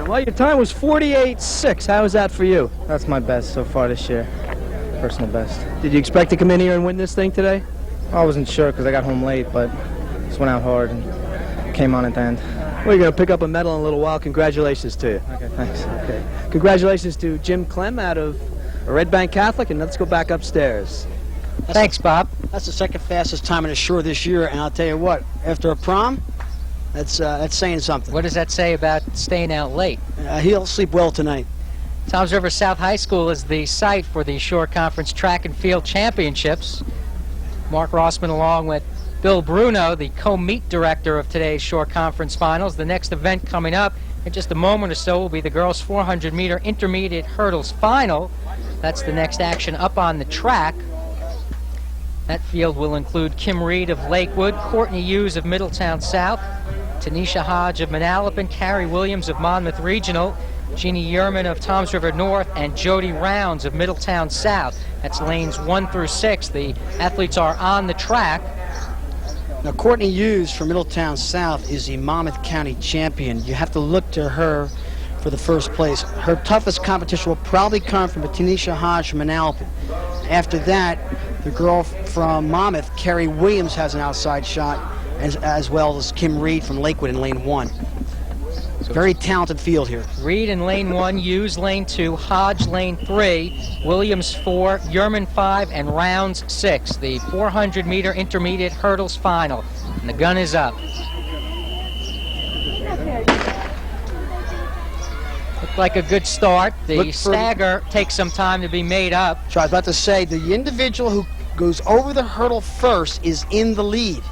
Well, your time was 48.6. How was that for you? That's my best so far this year. Personal best. Did you expect to come in here and win this thing today? I wasn't sure because I got home late, but just went out hard and came on at the end. Well, you're going to pick up a medal in a little while. Congratulations to you. Okay, thanks. Okay. Congratulations to Jim Clem out of Red Bank Catholic, and let's go back upstairs. Thanks, Bob. That's the second fastest time in a shore this year, and I'll tell you what, after a prom, that's saying something. What does that say about staying out late? He'll sleep well tonight. Toms River South High School is the site for the Shore Conference Track and Field Championships. Mark Rossman along with Bill Bruno, the co-meet director of today's Shore Conference Finals. The next event coming up in just a moment or so will be the girls' 400-meter intermediate hurdles final. That's the next action up on the track. That field will include Kim Reed of Lakewood, Courtney Hughes of Middletown South, Tanisha Hodge of Manalapan, Carrie Williams of Monmouth Regional, Jeannie Yerman of Toms River North, and Jody Rounds of Middletown South. That's lanes 1 through 6. The athletes are on the track. Now, Courtney Hughes from Middletown South is the Monmouth County champion. You have to look to her for the first place. Her toughest competition will probably come from Tanisha Hodge from Manalapan. After that, the girl from Monmouth, Carrie Williams, has an outside shot, as well as Kim Reed from Lakewood in lane 1. Very talented field here. Reed in lane 1, Hughes lane 2, Hodge lane 3, Williams 4, Yerman 5, and Rounds 6. The 400-meter intermediate hurdles final. And the gun is up. Looked like a good start. The stagger takes some time to be made up. So I was about to say, the individual who goes over the hurdle first is in the lead.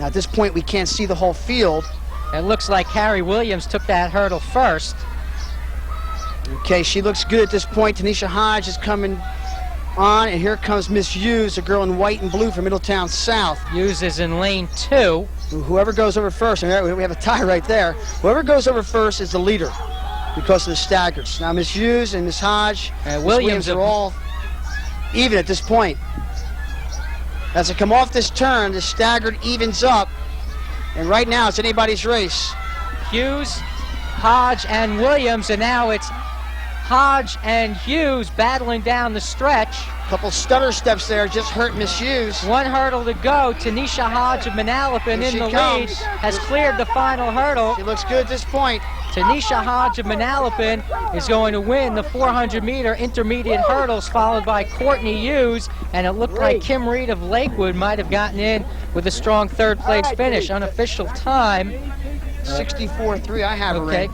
Now, at this point, we can't see the whole field. It looks like Carrie Williams took that hurdle first. Okay, she looks good at this point. Tanisha Hodge is coming on, and here comes Miss Hughes, a girl in white and blue from Middletown South. Hughes is in lane 2. Whoever goes over first, and we have a tie right there. Whoever goes over first is the leader because of the staggers. Now, Miss Hughes and Miss Hodge, Williams are all even at this point. As they come off this turn, the staggered evens up. And right now, it's anybody's race. Hughes, Hodge, and Williams, and now it's Hodge and Hughes battling down the stretch. A couple stutter steps there just hurt Miss Hughes. One hurdle to go. Tanisha Hodge of Manalapan in the lead has cleared the final hurdle. She looks good at this point. Tanisha Hodge of Manalapan is going to win the 400-meter intermediate hurdles, followed by Courtney Hughes, and it looked like Kim Reed of Lakewood might have gotten in with a strong third-place finish. Unofficial time. 64.3, I have her in.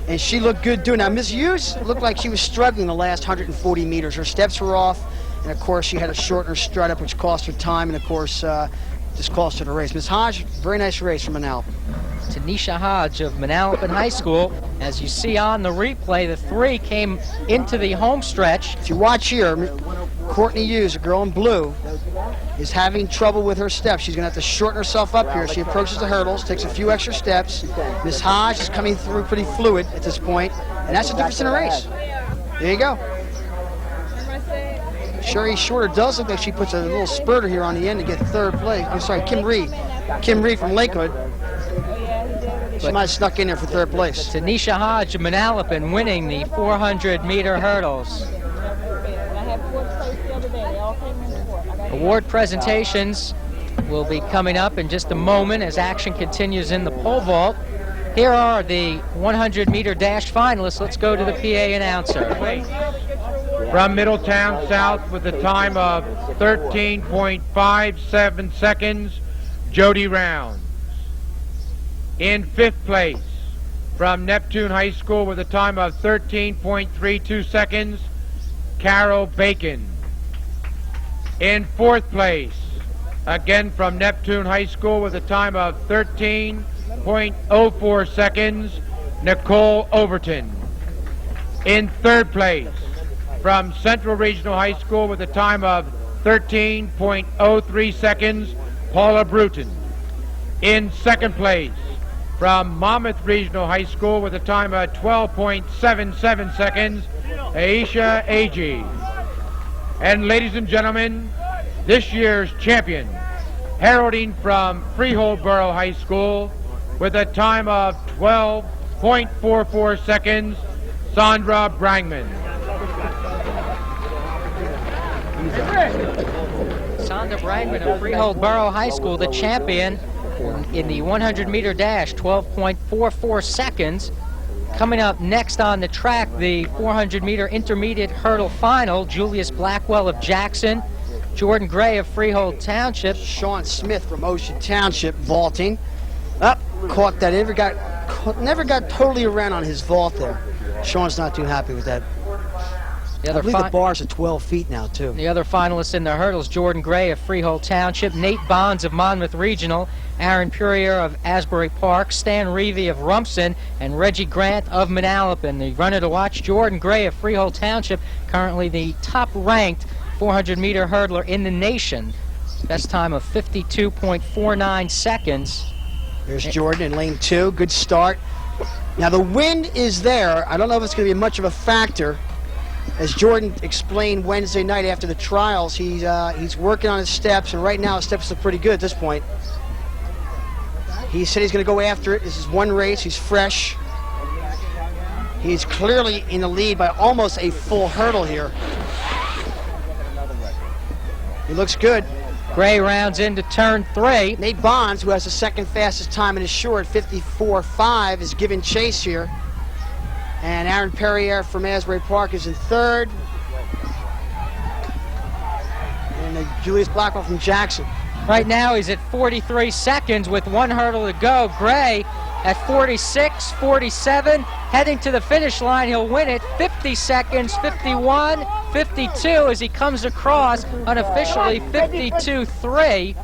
And she looked good doing it. Now, Miss Hughes looked like she was struggling the last 140 meters. Her steps were off, and of course she had to shorten her strut up, which cost her time, and of course just cost her the race. Miss Hodge, very nice race from Manalapan. Tanisha Hodge of Manalapan High School. As you see on the replay, the 3 came into the home stretch. If you watch here, Courtney Hughes, a girl in blue, is having trouble with her steps. She's going to have to shorten herself up here. She approaches the hurdles, takes a few extra steps. Miss Hodge is coming through pretty fluid at this point, and that's the difference in a race. There you go. Sherry Shorter does look like she puts a little spurter here on the end to get third place. I'm sorry, Kim Reed. Kim Reed from Lakewood. She might have snuck in there for third place. Tanisha Hodge of Manalapan winning the 400-meter hurdles. Award presentations will be coming up in just a moment as action continues in the pole vault. Here are the 100-meter dash finalists. Let's go to the PA announcer. From Middletown South with a time of 13.57 seconds, Jody Rounds. In 5th place, from Neptune High School with a time of 13.32 seconds, Carol Bacon. In 4th place, again from Neptune High School with a time of 13.04 seconds, Nicole Overton. In 3rd place, from Central Regional High School with a time of 13.03 seconds, Paula Bruton. In 2nd place, from Monmouth Regional High School with a time of 12.77 seconds, Aisha Agee. And ladies and gentlemen, this year's champion, heralding from Freehold Borough High School with a time of 12 0.44 seconds, Sandra Brangman. Sandra Brangman of Freehold Borough High School, the champion in the 100-meter dash, 12.44 seconds. Coming up next on the track, the 400-meter intermediate hurdle final, Julius Blackwell of Jackson, Jordan Gray of Freehold Township. Sean Smith from Ocean Township vaulting. Up, caught that. Never got totally around on his vault there. Sean's not too happy with that. The I other believe the bars are 12 feet now, too. The other finalists in the hurdles, Jordan Gray of Freehold Township, Nate Bonds of Monmouth Regional, Aaron Purrier of Asbury Park, Stan Reevy of Rumson, and Reggie Grant of Manalapan. The runner to watch, Jordan Gray of Freehold Township, currently the top-ranked 400-meter hurdler in the nation. Best time of 52.49 seconds. There's Jordan in lane 2. Good start. Now, the wind is there. I don't know if it's going to be much of a factor. As Jordan explained Wednesday night after the trials, he's working on his steps, and right now his steps look pretty good at this point. He said he's going to go after it. This is one race. He's fresh. He's clearly in the lead by almost a full hurdle here. He looks good. Gray rounds into turn 3. Nate Bonds, who has the second fastest time in his short, 54.5, is giving chase here. And Aaron Perrier from Asbury Park is in third. And Julius Blackwell from Jackson. Right now he's at 43 seconds with one hurdle to go. Gray at 46, 47, heading to the finish line. He'll win it. 50 seconds, 51, 52 as he comes across unofficially 52.3.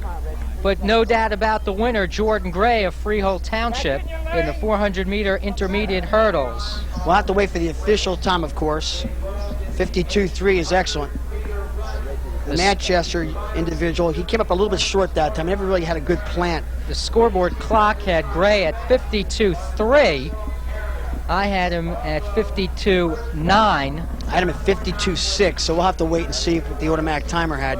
But no doubt about the winner, Jordan Gray of Freehold Township, in the 400-meter intermediate hurdles. We'll have to wait for the official time, of course. 52.3 is excellent. The Manchester individual, he came up a little bit short that time. Never really had a good plant. The scoreboard clock had Gray at 52.3. I had him at 52.9. I had him at 52.6, so we'll have to wait and see what the automatic timer had.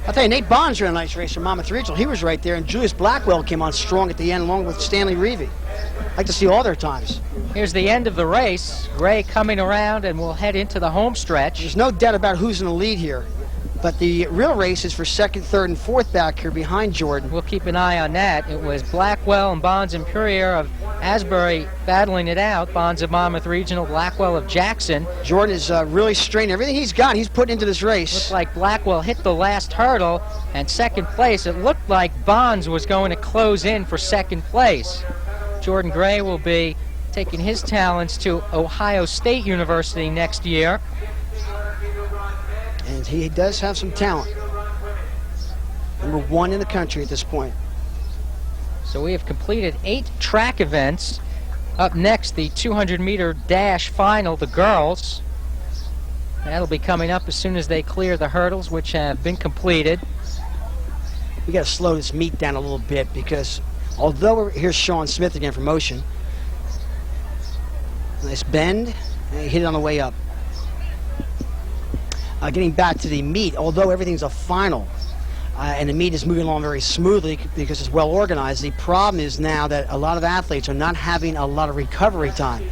I'll tell you, Nate Bonds ran a nice race from Monmouth Regional. He was right there, and Julius Blackwell came on strong at the end along with Stanley Reevy. I'd like to see all their times. Here's the end of the race. Gray coming around, and we'll head into the home stretch. There's no doubt about who's in the lead here. But the real race is for second, third, and fourth back here behind Jordan. We'll keep an eye on that. It was Blackwell and Bonds and Purrier of Asbury battling it out. Bonds of Monmouth Regional, Blackwell of Jackson. Jordan is really straining everything he's got. He's putting into this race. Looked like Blackwell hit the last hurdle, and second place. It looked like Bonds was going to close in for second place. Jordan Gray will be taking his talents to Ohio State University next year. And he does have some talent. Number 1 in the country at this point. So we have completed 8 track events. Up next, the 200-meter dash final, the girls. That'll be coming up as soon as they clear the hurdles, which have been completed. We got to slow this meet down a little bit because although here's Sean Smith again from Ocean. Nice bend, and he hit it on the way up. Getting back to the meet, although everything's a final and the meet is moving along very smoothly because it's well organized, the problem is now that a lot of athletes are not having a lot of recovery time.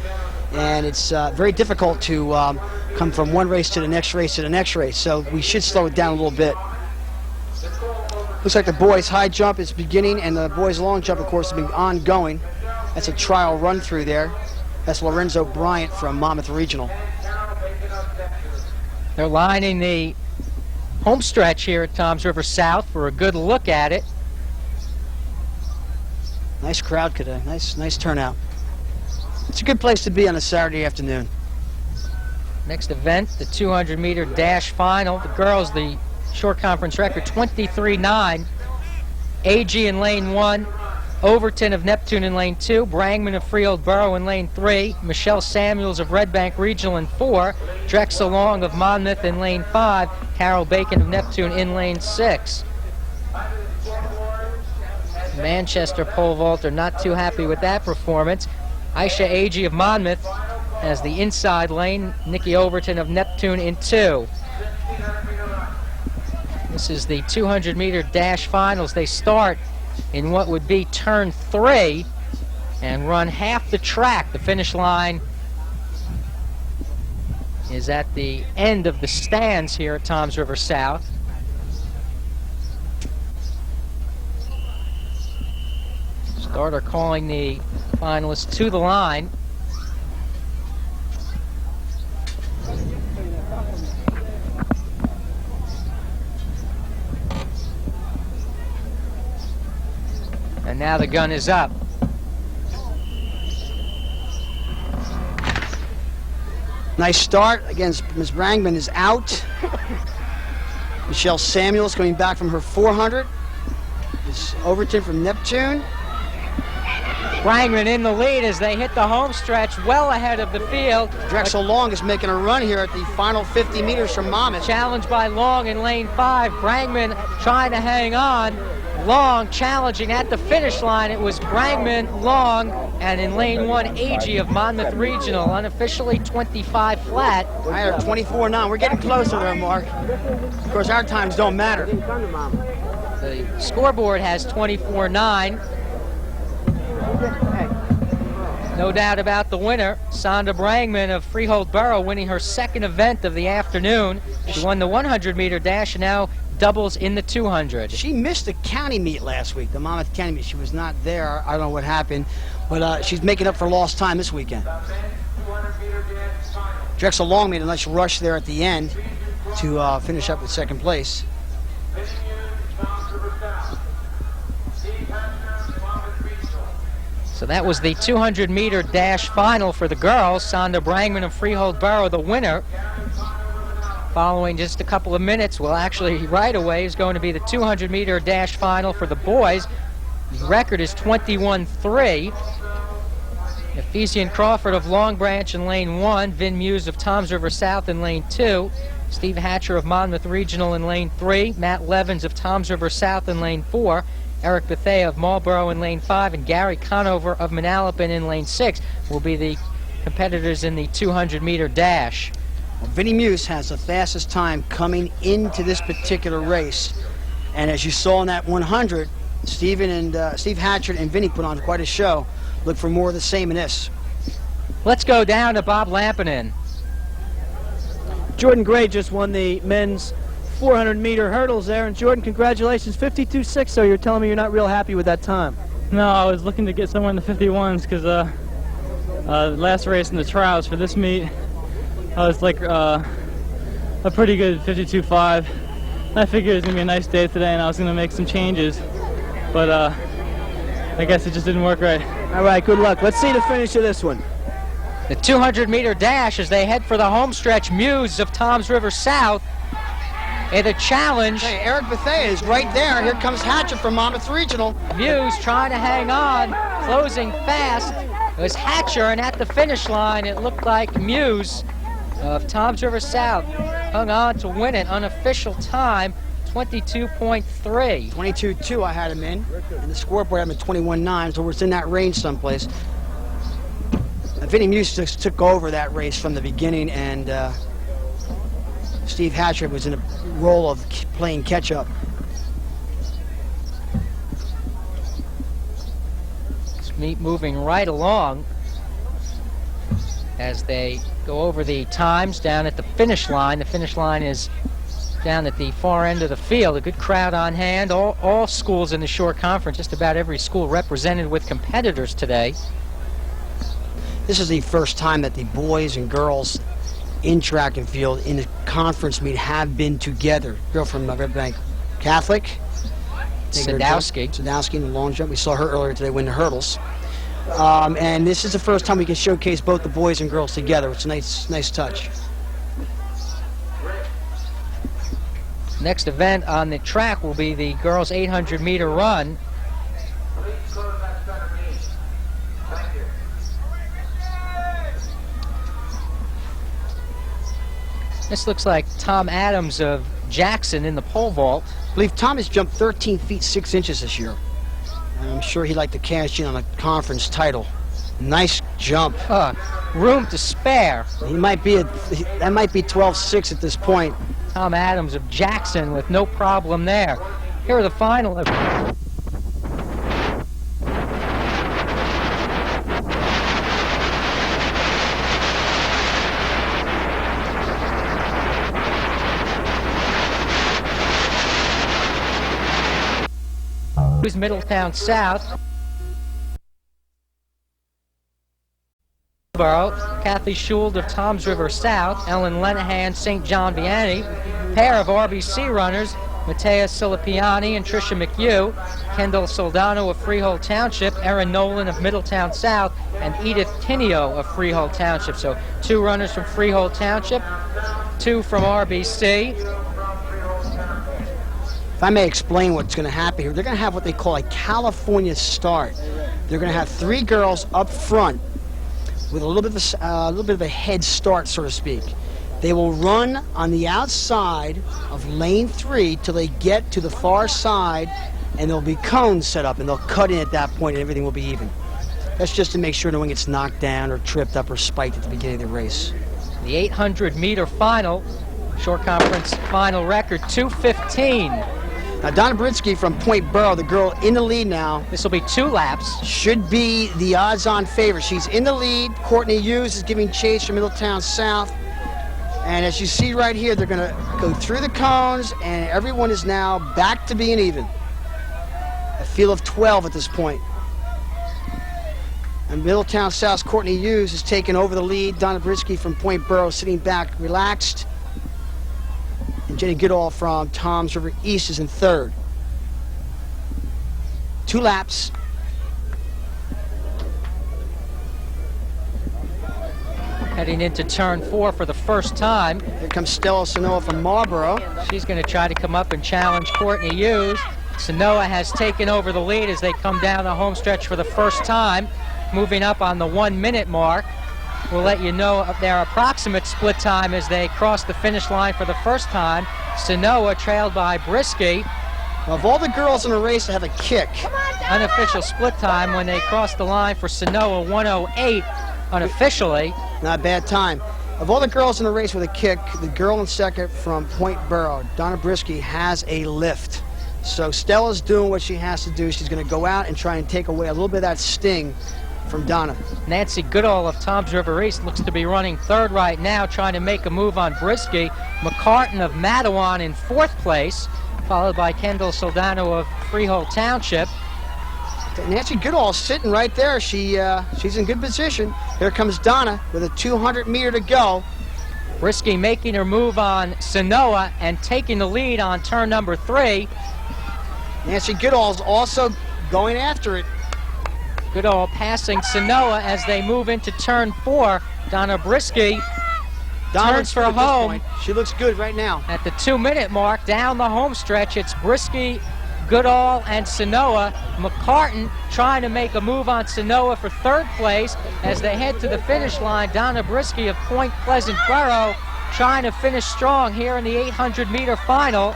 And it's very difficult to come from one race to the next race to the next race. So we should slow it down a little bit. Looks like the boys' high jump is beginning and the boys' long jump, of course, has been ongoing. That's a trial run through there. That's Lorenzo Bryant from Monmouth Regional. They're lining the home stretch here at Toms River South for a good look at it. Nice crowd today. Nice turnout. It's a good place to be on a Saturday afternoon. Next event, the 200-meter dash final. The girls, the short conference record, 23.9. AG in lane 1. Overton of Neptune in lane 2, Brangman of Freehold Borough in lane 3, Michelle Samuels of Red Bank Regional in 4, Drexel Long of Monmouth in lane 5, Carol Bacon of Neptune in lane 6. Manchester pole vaulter not too happy with that performance. Aisha Agee of Monmouth has the inside lane, Nikki Overton of Neptune in 2. This is the 200-meter dash finals. They start in what would be turn 3, and run half the track. The finish line is at the end of the stands here at Toms River South. Starter calling the finalists to the line. And now the gun is up. Nice start. Again, Ms. Brangman is out. Michelle Samuels coming back from her 400. Ms. Overton from Neptune. Brangman in the lead as they hit the home stretch, well ahead of the field. Drexel Long is making a run here at the final 50 meters from Monmouth. Challenged by Long in lane 5. Brangman trying to hang on. Long challenging at the finish line. It was Brangman, Long, and in lane 1, Agee of Monmouth Regional, unofficially 25 flat. I had 24-9. We're getting closer there, Mark. Of course, our times don't matter. The scoreboard has 24-9. No doubt about the winner, Sonda Brangman of Freehold Borough, winning her second event of the afternoon. She won the 100-meter dash and now doubles in the 200. She missed the county meet last week, the Monmouth County meet. She was not there. I don't know what happened, but she's making up for lost time this weekend. Drexel Long made a nice rush there at the end to finish up with second place. So that was the 200-meter dash final for the girls. Sonda Brangman of Freehold Borough, the winner. Following just a couple of minutes, well, actually right away, is going to be the 200-meter dash final for the boys. The record is 21-3. Ephesian Crawford of Long Branch in lane 1, Vin Muse of Toms River South in lane 2, Steve Hatcher of Monmouth Regional in lane 3, Matt Levins of Toms River South in lane 4, Eric Bethea of Marlborough in lane 5, and Gary Conover of Manalapan in lane 6 will be the competitors in the 200-meter dash. Well, Vinnie Muse has the fastest time coming into this particular race. And as you saw in that 100, Steve Hatcher and Vinnie put on quite a show. Look for more of the same in this. Let's go down to Bob Lampinen. Jordan Gray just won the men's 400-meter hurdles there. And Jordan, congratulations, 52.6. So you're telling me you're not real happy with that time? No, I was looking to get somewhere in the 51s because last race in the trials for this meet, I was like a pretty good 52.5. I figured it was going to be a nice day today and I was going to make some changes. But I guess it just didn't work right. All right, good luck. Let's see the finish of this one. The 200-meter dash as they head for the home stretch. Muse of Toms River South in a challenge. Hey, Eric Bethea is right there. Here comes Hatcher from Monmouth Regional. Muse trying to hang on, closing fast. It was Hatcher, and at the finish line, it looked like Muse of Toms River South hung on to win it. Unofficial time, 22.3. 22.2 I had him in, and the scoreboard had him at 21.9, so we're in that range someplace. Vinnie Muse just took over that race from the beginning, and Steve Hatcher was in a role of playing catch-up. This meet moving right along as they go over the times down at the finish line. The finish line is down at the far end of the field. A good crowd on hand. All schools in the Shore Conference, just about every school represented with competitors today. This is the first time that the boys and girls in track and field in the conference meet have been together. Girl from Red Bank Catholic. Sadowski in the long jump. We saw her earlier today win the hurdles. And this is the first time we can showcase both the boys and girls together. It's a nice touch. Next event on the track will be the girls' 800-meter run. This looks like Tom Adams of Jackson in the pole vault. I believe Tom has jumped 13 feet 6 inches this year. And I'm sure he'd like to cash in on a conference title. Nice jump. Room to spare. That might be 12.6 at this point. Tom Adams of Jackson with no problem there. Here are the final. Hughes, Middletown South. Kathy Schuld of Toms River South, Ellen Lenahan, St. John Vianney. Pair of RBC runners, Matea Silipiani and Tricia McHugh. Kendall Soldano of Freehold Township, Erin Nolan of Middletown South, and Edith Tinio of Freehold Township. So 2 runners from Freehold Township, 2 from RBC. If I may explain what's going to happen here, they're going to have what they call a California start. They're going to have 3 girls up front with a little bit of a head start, so to speak. They will run on the outside of lane 3 till they get to the far side, and there'll be cones set up, and they'll cut in at that point, and everything will be even. That's just to make sure no one gets knocked down or tripped up or spiked at the beginning of the race. The 800-meter final, short conference final record, 2:15. Now, Donna Britsky from Point Borough, the girl in the lead now, This will be 2 laps. should be the odds-on favorite. She's in the lead. Courtney Hughes is giving chase from Middletown South. And as you see right here, they're going to go through the cones, and everyone is now back to being even. A field of 12 at this point. And Middletown South's Courtney Hughes has taken over the lead. Donna Britsky from Point Borough sitting back relaxed. And Jenny Goodall from Toms River East is in third. 2 laps. Heading into turn 4 for the first time. Here comes Stella Sanoa from Marlboro. She's going to try to come up and challenge Courtney Hughes. Sanoa has taken over the lead as they come down the home stretch for the first time, moving up on the 1-minute mark. We'll let you know of their approximate split time as they cross the finish line for the first time. Sanoa trailed by Brisky. Of all the girls in the race that have a kick, Unofficial split time when they cross the line for Sanoa, 1:08 unofficially. not a bad time. Of all the girls in the race with a kick, the girl in second from Point Borough, Donna Brisky, has a lift. So Stella's doing what she has to do. She's going to go out and try and take away a little bit of that sting from Donna. Nancy Goodall of Toms River East looks to be running third right now, trying to make a move on Brisky. McCartan of Matawan in 4th place, followed by Kendall Soldano of Freehold Township. Nancy Goodall sitting right there. She's in good position. Here comes Donna with a 200-meter to go. Brisky making her move on Sanoa and taking the lead on turn number 3. Nancy Goodall's also going after it. Goodall passing Sanoa as they move into turn 4. Donna Brisky turns for home. She looks good right now. At the 2-minute mark, down the home stretch, it's Brisky, Goodall, and Sanoa. McCartan trying to make a move on Sanoa for 3rd place as they head to the finish line. Donna Brisky of Point Pleasant Borough trying to finish strong here in the 800-meter final.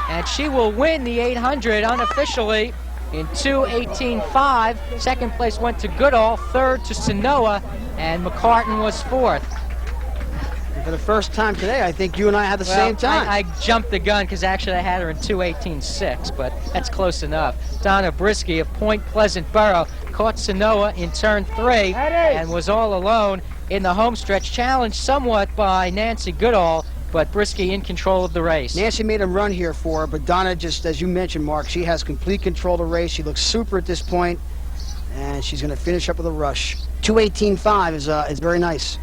And she will win the 800 unofficially in 2:18.5. 2nd place went to Goodall, 3rd to Sanoa, and McCartan was 4th. And for the first time today, I think you and I had the same time. I jumped the gun because actually I had her in 2:18.6, but that's close enough. Donna Brisky of Point Pleasant Borough caught Sanoa in turn 3 and was all alone in the home stretch, challenged somewhat by Nancy Goodall, but Brisky in control of the race. Nancy made him run here for her, but Donna, just as you mentioned, Mark, she has complete control of the race. She looks super at this point, and she's going to finish up with a rush. 2:18.5 is very nice.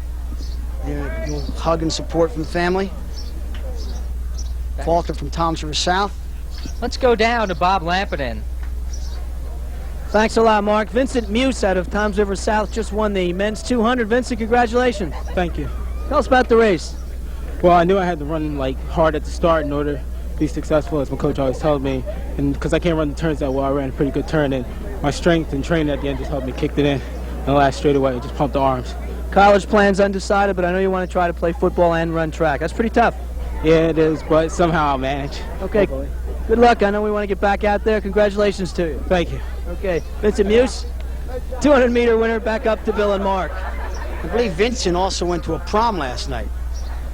A little hug and support from the family. Falter from Toms River South. Let's go down to Bob Lampinen. Thanks a lot, Mark. Vincent Muse out of Toms River South just won the men's 200. Vincent, congratulations. Thank you. Tell us about the race. Well, I knew I had to run hard at the start in order to be successful, as my coach always told me. And because I can't run the turns that well, I ran a pretty good turn, and my strength and training at the end just helped me kick it in the last straightaway and just pumped the arms. College plans undecided, but I know you want to try to play football and run track. That's pretty tough. Yeah, it is, but somehow I'll manage. Okay, Hopefully. good luck. I know we want to get back out there. Congratulations to you. Thank you. Okay, Vincent Muse, 200-meter winner, back up to Bill and Mark. I believe Vincent also went to a prom last night.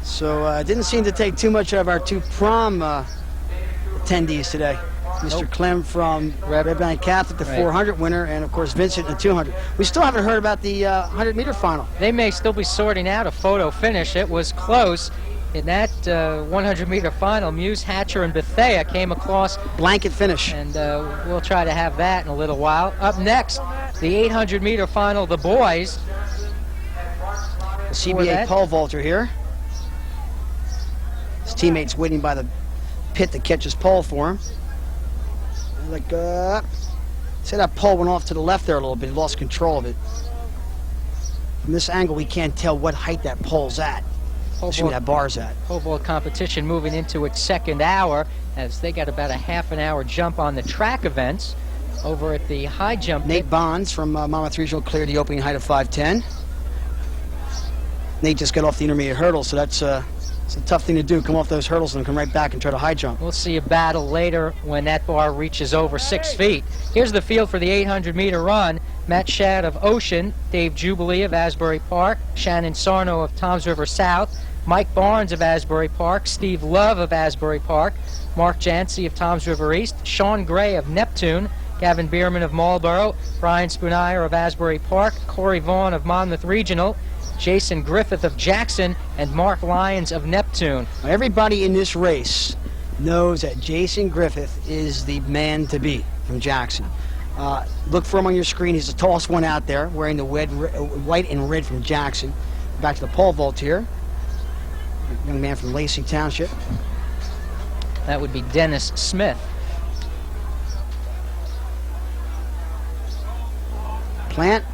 So it didn't seem to take too much out of our 2 prom attendees today. Mr. Clem from Red Bank Catholic, the 400 winner, and of course Vincent, the 200. We still haven't heard about the 100-meter final. They may still be sorting out a photo finish. It was close. In that 100-meter final, Muse, Hatcher, and Bethea came across, Blanket finish. and we'll try to have that in a little while. Up next, the 800-meter final, the boys. The CBA that. pole vaulter here. His teammates waiting by the pit to catch his pole for him. Like, say that pole went off to the left there a little bit. He lost control of it. From this angle, we can't tell what height that pole's at. See where that bar's at. Pole vault competition moving into its second hour, as they got about a half an hour jump on the track events. Over at the high jump Nate pit, Bonds from Monmouth Regional cleared the opening height of 5'10". Nate just got off the intermediate hurdle, so that's it's a tough thing to do. Come off those hurdles and come right back and try to high jump. we'll see a battle later when that bar reaches over 6 feet. Here's the field for the 800-meter run. Matt Shad of Ocean, Dave Jubilee of Asbury Park, Shannon Sarno of Toms River South, Mike Barnes of Asbury Park, Steve Love of Asbury Park, Mark Jancy of Toms River East, Sean Gray of Neptune, Gavin Bierman of Marlboro, Brian Spoonire of Asbury Park, Corey Vaughn of Monmouth Regional, Jason Griffith of Jackson, and Mark Lyons of Neptune. Now, everybody in this race knows that Jason Griffith is the man to beat from Jackson. Look for him on your screen. He's the tallest one out there, wearing the white and red from Jackson. Back to the pole vault here. Young man from Lacey Township. That would be Dennis Smith. Plant.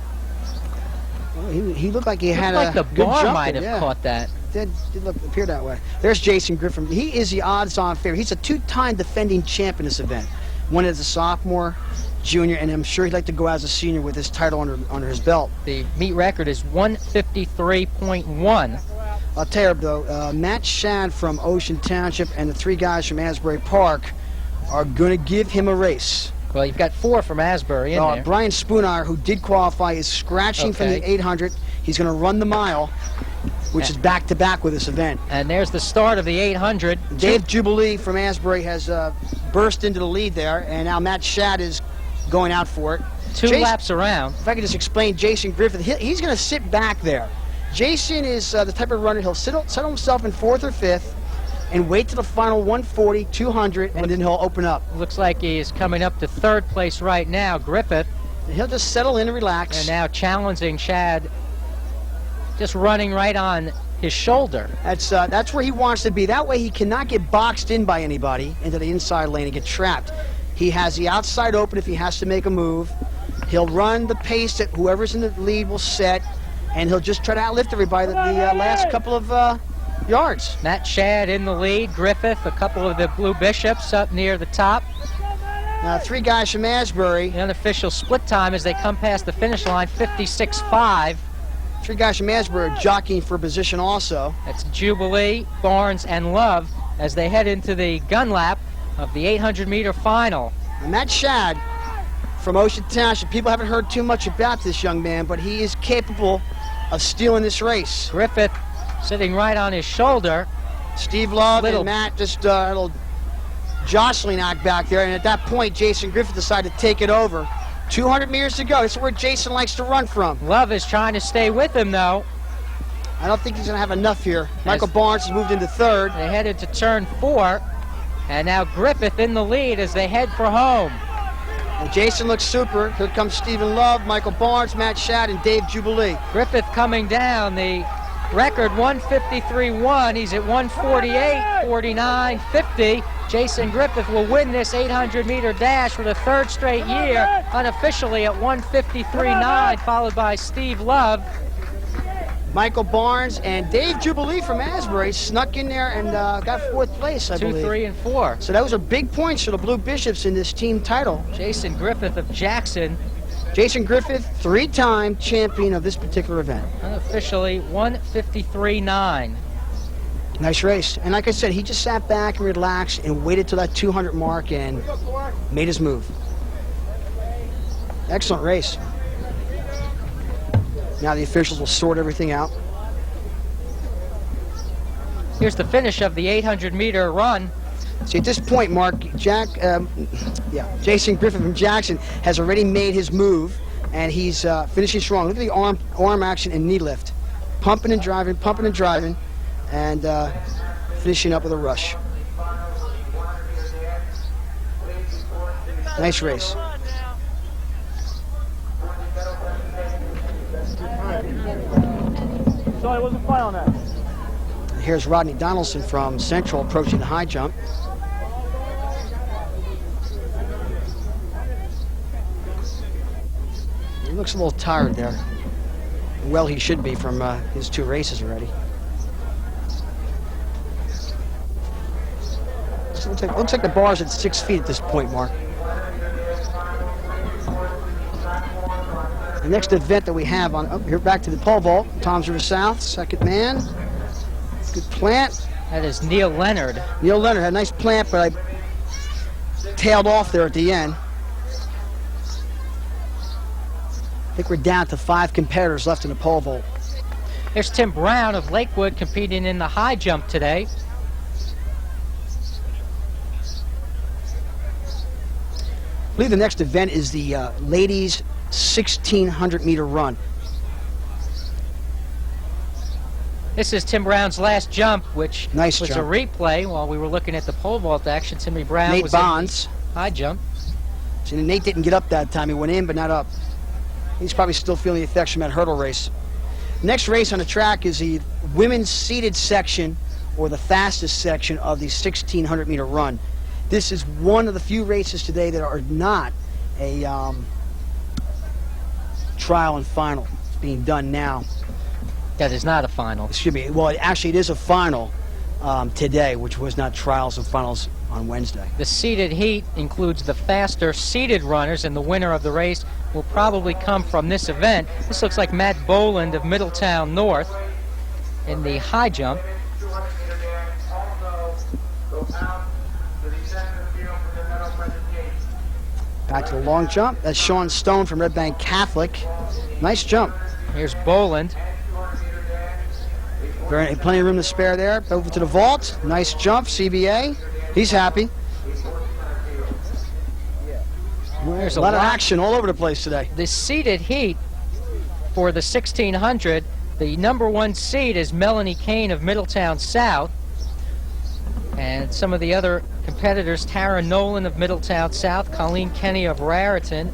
Well, he looked like he had Looked like a the good bar jump might there, have yeah. caught that. Did appear that way. There's Jason Griffin. He is the odds-on favorite. He's a two-time defending champ in this event. One as a sophomore, junior, and I'm sure he'd like to go as a senior with his title under his belt. The meet record is 153.1. I'll tell you though, Matt Shad from Ocean Township and the three guys from Asbury Park are going to give him a race. Well, you've got 4 from Asbury in there. Brian Spoonire, who did qualify, is scratching from the 800. He's going to run the mile, which is back-to-back with this event. And there's the start of the 800. Dave Jubilee from Asbury has burst into the lead there, and now Matt Shad is going out for it. Two laps around. If I could just explain Jason Griffith, he's going to sit back there. Jason is the type of runner, he'll settle himself in 4th or 5th and wait till the final 140, 200, and then he'll open up. Looks like he is coming up to 3rd place right now. Griffith. And he'll just settle in and relax. And now challenging Shad, just running right on his shoulder. That's where he wants to be. That way he cannot get boxed in by anybody into the inside lane and get trapped. He has the outside open if he has to make a move. He'll run the pace that whoever's in the lead will set, and he'll just try to outlift everybody the last couple of yards. Matt Shad in the lead. Griffith, a couple of the Blue Bishops up near the top. Now, 3 guys from Asbury. The unofficial split time as they come past the finish line, 56.5. 3 guys from Asbury jockeying for position also. That's Jubilee, Barnes, and Love as they head into the gun lap of the 800-meter final. And Matt Shad from Ocean Township, people haven't heard too much about this young man, but he is capable of stealing this race. Griffith sitting right on his shoulder. Steve Love and Matt just a little jostling act back there, and at that point, Jason Griffith decided to take it over. 200 meters to go. This is where Jason likes to run from. Love is trying to stay with him, though. I don't think he's going to have enough here. Michael Barnes has moved into 3rd. They headed to turn 4, and now Griffith in the lead as they head for home. And Jason looks super. Here comes Stephen Love, Michael Barnes, Matt Shad, and Dave Jubilee. Griffith coming down. The record 153.1. He's at 148, 49, 50. Jason Griffith will win this 800-meter dash for the 3rd straight year, unofficially at 153.9, followed by Steve Love. Michael Barnes and Dave Jubilee from Asbury snuck in there and got 4th place, I 2, believe. 3, and 4. So those are big points for the Blue Bishops in this team title. Jason Griffith of Jackson. Jason Griffith, 3-time champion of this particular event. Unofficially 153.9. Nice race. And like I said, he just sat back and relaxed and waited till that 200 mark and made his move. Excellent race. Now the officials will sort everything out. Here's the finish of the 800-meter run. See, at this point, Mark, Jason Griffith from Jackson has already made his move, and he's finishing strong. Look at the arm action and knee lift. Pumping and driving, and finishing up with a rush. Nice race. Sorry, I wasn't fine on that. Here's Rodney Donaldson from Central approaching the high jump. He looks a little tired there. Well, he should be from his 2 races already. So looks like the bar's at 6 feet at this point, Mark. The next event that we have on, here back to the pole vault, Toms River South, second man. Good plant. That is Neil Leonard. Neil Leonard had a nice plant, but I tailed off there at the end. I think we're down to 5 competitors left in the pole vault. There's Tim Brown of Lakewood competing in the high jump today. I believe the next event is the ladies 1,600-meter run. This is Tim Brown's last jump, which Nice was jump. a replay while we were looking at the pole vault action. Timmy Brown Nate was Bonds. in the high jump. See, Nate didn't get up that time. He went in, but not up. He's probably still feeling the effects from that hurdle race. Next race on the track is the women's seated section, or the fastest section of the 1,600-meter run. This is one of the few races today that are not a trial and final. It's being done now. That is not a final. Excuse me. Well, actually, it is a final today, which was not trials and finals on Wednesday. The seated heat includes the faster seated runners, and the winner of the race will probably come from this event. This looks like Matt Boland of Middletown North in the high jump. Back to the long jump. That's Sean Stone from Red Bank Catholic. Nice jump. Here's Boland. Plenty of room to spare there. Over to the vault. Nice jump, CBA. He's happy. There's A lot of action all over the place today. The seated heat for the 1,600, the #1 seed is Melanie Kane of Middletown South. And some of the other competitors, Tara Nolan of Middletown South, Colleen Kenny of Raritan,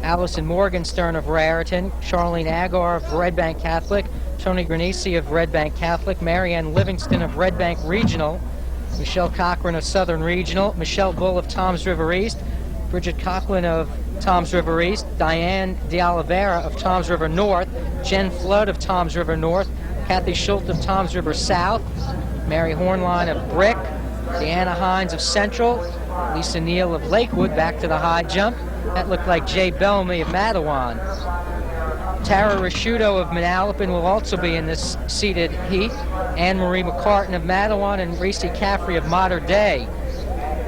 Allison Morgenstern of Raritan, Charlene Agar of Red Bank Catholic, Tony Granisi of Red Bank Catholic, Marianne Livingston of Red Bank Regional, Michelle Cochran of Southern Regional, Michelle Bull of Toms River East, Bridget Coughlin of Toms River East, Diane De Oliveira of Toms River North, Jen Flood of Toms River North, Kathy Schultz of Toms River South, Mary Hornline of Brick, Deanna Hines of Central, Lisa Neal of Lakewood, back to the high jump. That looked like Jay Bellamy of Matawan. Tara Rashudo of Manalapan will also be in this seated heat. Anne-Marie McCartan of Matawan and Reese Caffrey of Mater Dei.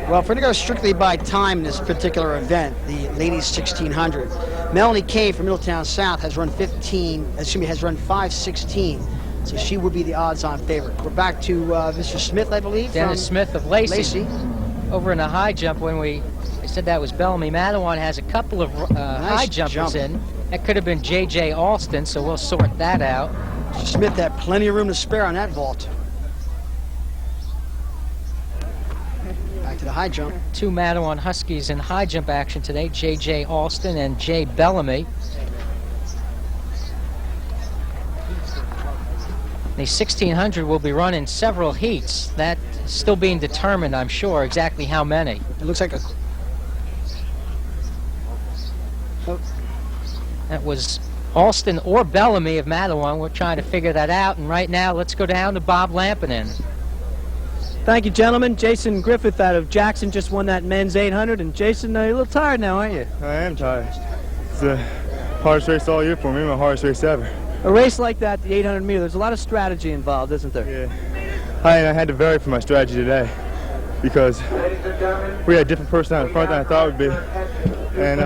Well, if we're going to go strictly by time in this particular event, the ladies 1,600, Melanie Kane from Middletown South has run 5:16, so she would be the odds-on favorite. We're back to Mr. Smith, I believe. Dennis from Smith of Lacey. Lacey. Over in the high jump, when I said that was Bellamy, Matawan has a couple of high jumpers in. That could have been J.J. Alston, so we'll sort that out. Mr. Smith had plenty of room to spare on that vault. Back to the high jump. 2 Matawan Huskies in high jump action today, J.J. Alston and Jay Bellamy. The 1,600 will be run in several heats. That's still being determined, I'm sure, exactly how many. It looks like a... That was Alston or Bellamy of Matawan. We're trying to figure that out. And right now, let's go down to Bob Lampinen. Thank you, gentlemen. Jason Griffith out of Jackson just won that men's 800. And Jason, you're a little tired now, aren't you? I am tired. It's the hardest race all year for me, my hardest race ever. A race like that, the 800 meter, there's a lot of strategy involved, isn't there? Yeah. I had to vary from my strategy today because we had a different person out in front than I thought it would be. And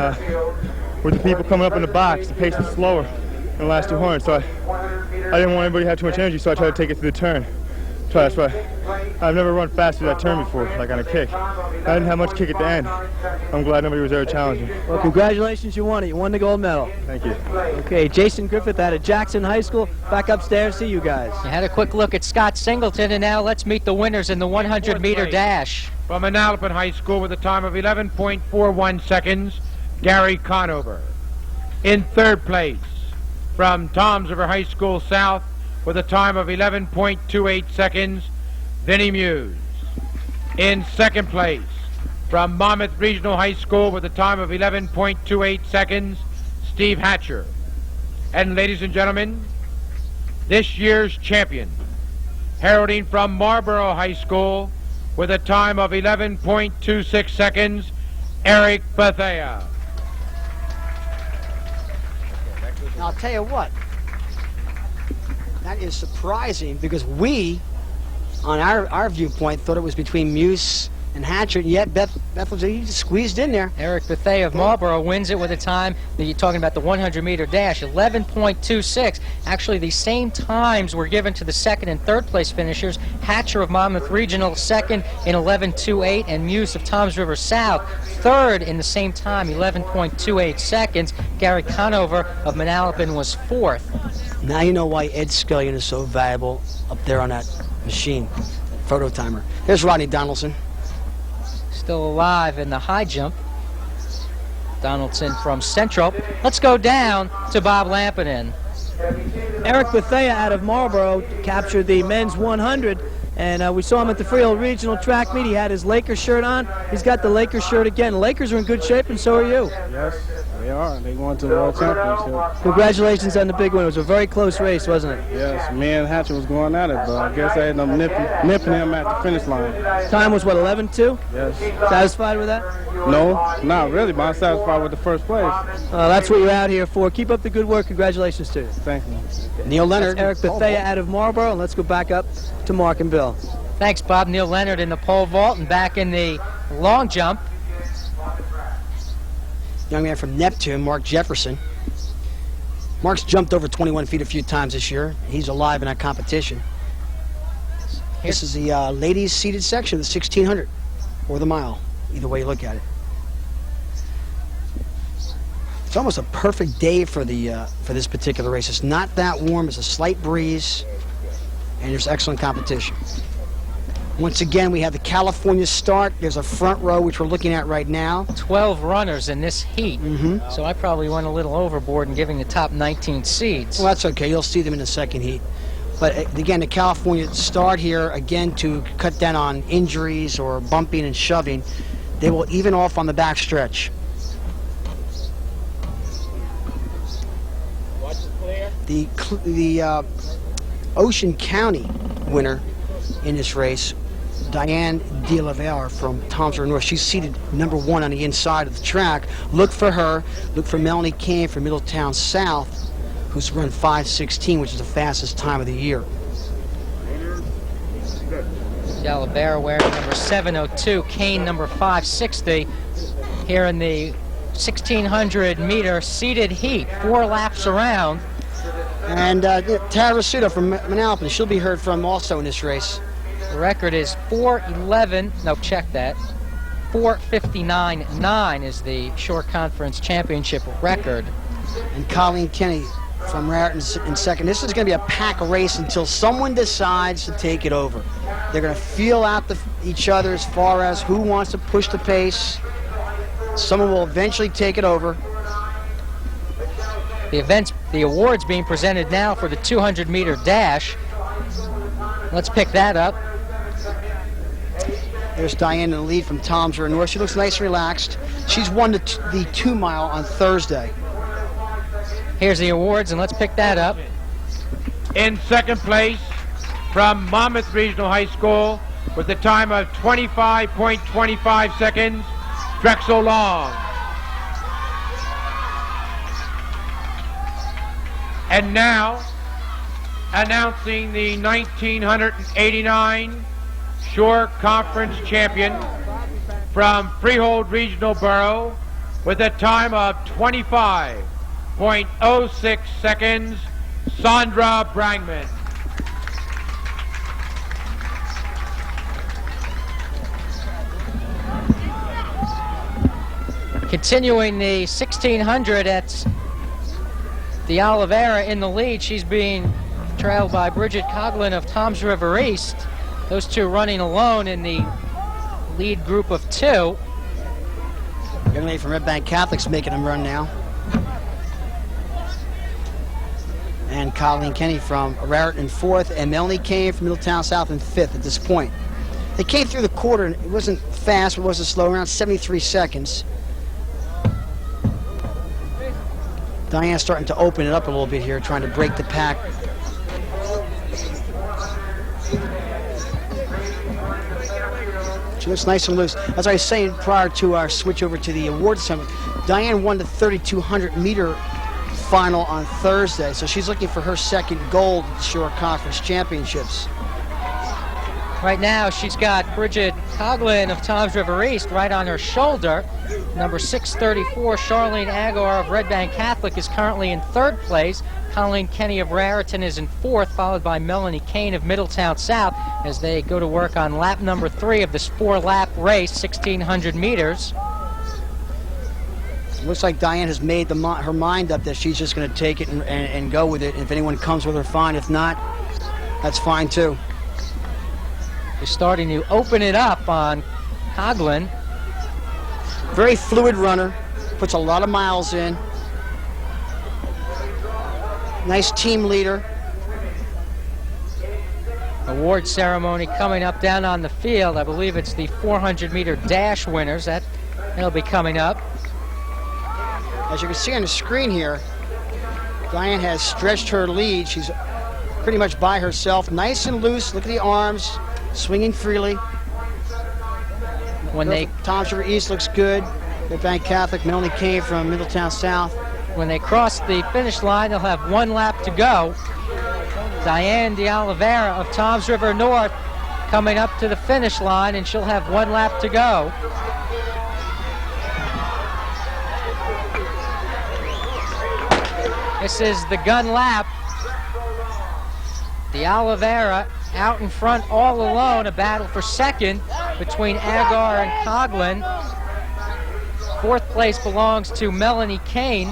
with the people coming up in the box, the pace was slower than the last 200, so I didn't want anybody to have too much energy, so I tried to take it to the turn That's why I've never run fast through that turn before, like on a kick. I didn't have much kick at the end. I'm glad nobody was there challenging. Well, congratulations, you won it. You won the gold medal. Thank you. Okay, Jason Griffith out of Jackson High School. Back upstairs, see you guys. You had a quick look at Scott Singleton, and now let's meet the winners in the 100-meter dash. From Manalapan High School with a time of 11.41 seconds, Gary Conover. In third place, from Toms River High School South with a time of 11.28 seconds, Vinnie Muse. In second place, from Monmouth Regional High School with a time of 11.28 seconds, Steve Hatcher. And ladies and gentlemen, this year's champion, heralding from Marlboro High School with a time of 11.26 seconds, Eric Bethea. Now, I'll tell you what, that is surprising because we, on our viewpoint, thought it was between Muse and Hatcher, and yet Bethel just squeezed in there. Eric Bethea of Marlboro wins it with a time that you're talking about the 100-meter dash, 11.26. Actually, the same times were given to the second and third place finishers. Hatcher of Monmouth Regional second in 11.28, and Muse of Toms River South third in the same time, 11.28 seconds. Gary Conover of Manalapan was fourth. Now you know why Ed Scullion is so valuable up there on that machine, photo timer. There's Rodney Donaldson. Still alive in the high jump. Donaldson from Central. Let's go down to Bob Lampinen. Eric Bethea out of Marlboro captured the men's 100, and we saw him at the Freehold Regional Track Meet. He had his Lakers shirt on. He's got the Lakers shirt again. Lakers are in good shape, and so are you. Yes, they are. They won to the World Championship. Congratulations on the big win. It was a very close race, wasn't it? Yes, me and Hatcher was going at it, but I guess I ended up nipping him at the finish line. Time was, what, 11.2? Yes. Satisfied with that? No, not really, but I'm satisfied with the first place. That's what you're out here for. Keep up the good work. Congratulations to you. Thank you. Neil Leonard. Eric Bethea out of Marlboro, and let's go back up to Mark and Bill. Thanks, Bob. Neil Leonard in the pole vault and back in the long jump. Young man from Neptune, Mark Jefferson. Mark's jumped over 21 feet a few times this year. He's alive in that competition. This is the ladies seated section of the 1600 or the mile, either way you look at it. It's almost a perfect day for this particular race. It's not that warm. It's a slight breeze, and there's excellent competition. Once again, we have the California start. There's a front row, which we're looking at right now. 12 runners in this heat. So I probably went a little overboard in giving the top 19 seeds. Well, that's okay. You'll see them in the second heat. But again, the California start here, again, to cut down on injuries or bumping and shoving. They will even off on the back stretch. The Ocean County winner in this race, Diane De La Valre from Toms River North. She's seated number 1 on the inside of the track. Look for her. Look for Melanie Kane from Middletown South, who's run 5:16, which is the fastest time of the year. De La Valre wearing number 702, Kane number 560. Here in the 1600-meter seated heat, 4 laps around. And Tara Rasuto from Manalapan, she'll be heard from also in this race. The record is 4:11. No, check that. 4:59.9 is the short conference championship record. And Colleen Kenny from Raritan in second. This is going to be a pack race until someone decides to take it over. They're going to feel out each other as far as who wants to push the pace. Someone will eventually take it over. The awards being presented now for the 200-meter dash. Let's pick that up. There's Diane in the lead from Toms River North. She looks nice and relaxed. She's won the 2-mile on Thursday. Here's the awards, and let's pick that up. In second place, from Monmouth Regional High School, with a time of 25.25 seconds, Drexel Long. And now, announcing the 1989 Shore Conference champion from Freehold Regional Borough with a time of 25.06 seconds, Sandra Brangman. Continuing the 1600, that's De Oliveira in the lead. She's being trailed by Bridget Coughlin of Toms River East. Those two running alone in the lead group of two. Young lady from Red Bank Catholic's making them run now. And Colleen Kenny from Raritan in 4th, and Melanie Kane from Middletown South in 5th at this point. They came through the quarter, and it wasn't fast, but it wasn't slow, around 73 seconds. Diane's starting to open it up a little bit here, trying to break the pack. She looks nice and loose. As I was saying prior to our switch over to the awards summit, Diane won the 3,200 meter final on Thursday, so she's looking for her second gold at the Shore Conference Championships. Right now, she's got Bridget Coughlin of Toms River East right on her shoulder. Number 634, Charlene Agar of Red Bank Catholic, is currently in 3rd place. Colleen Kenny of Raritan is in 4th, followed by Melanie Kane of Middletown South as they go to work on lap number 3 of this 4-lap race, 1,600 meters. It looks like Diane has made her mind up that she's just going to take it and go with it. If anyone comes with her, fine. If not, that's fine too. They're starting to open it up on Coughlin. Very fluid runner, puts a lot of miles in. Nice team leader. Award ceremony coming up down on the field. I believe it's the 400-meter dash winners. That'll be coming up. As you can see on the screen here, Diane has stretched her lead. She's pretty much by herself, nice and loose. Look at the arms, swinging freely. Toms River East looks good. Red Bank Catholic, Melanie Kane from Middletown South. When they cross the finish line, they'll have 1 lap to go. Diane De Oliveira of Toms River North coming up to the finish line, and she'll have 1 lap to go. This is the gun lap. De Oliveira out in front all alone, a battle for second between Agar and Coughlin. 4th place belongs to Melanie Kane.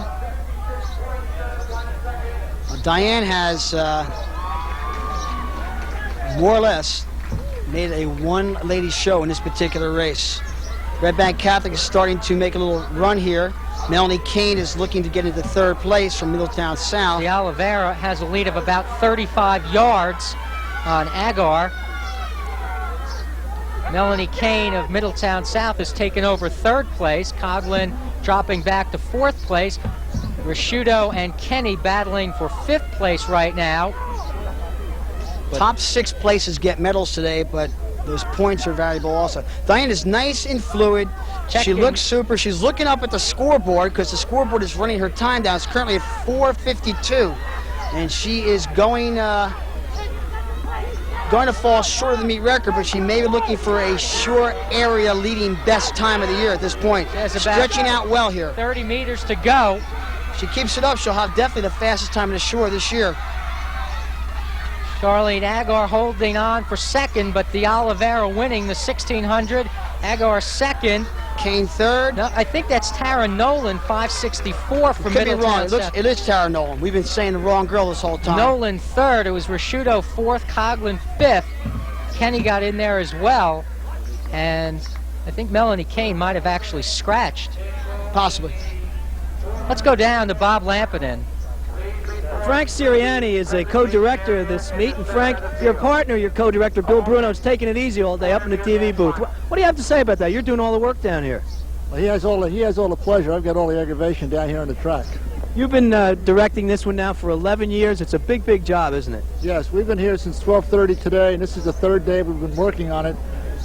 Well, Diane has more or less made a one-lady show in this particular race. Red Bank Catholic is starting to make a little run here. Melanie Kane is looking to get into 3rd place from Middletown South. De Oliveira has a lead of about 35 yards on Agar. Melanie Kane of Middletown South has taken over 3rd place. Coughlin dropping back to 4th place. Rashudo and Kenny battling for 5th place right now. Top 6 places get medals today, but those points are valuable also. Diane is nice and fluid. She looks super. She's looking up at the scoreboard because the scoreboard is running her time down. It's currently at 4:52, and she is going to fall short of the meet record, but she may be looking for a short area leading best time of the year at this point. Stretching out well here. 30 meters to go. If she keeps it up, she'll have definitely the fastest time in the shore this year. Charlene Agar holding on for 2nd, but De Oliveira winning the 1,600. Agar 2nd. Kane 3rd. No, I think that's Tara Nolan, 564 from Middletown. Could be wrong. It is Tara Nolan. We've been saying the wrong girl this whole time. Nolan 3rd. It was Rashudo 4th, Coughlin 5th. Kenny got in there as well. And I think Melanie Kane might have actually scratched. Possibly. Let's go down to Bob Lampinen. Frank Sirianni is a co-director of this meet, and Frank, your partner, your co-director, Bill Bruno, is taking it easy all day up in the TV booth. What do you have to say about that? You're doing all the work down here. Well, he has all the pleasure. I've got all the aggravation down here on the track. You've been directing this one now for 11 years. It's a big, big job, isn't it? Yes, we've been here since 12:30 today, and this is the 3rd day we've been working on it.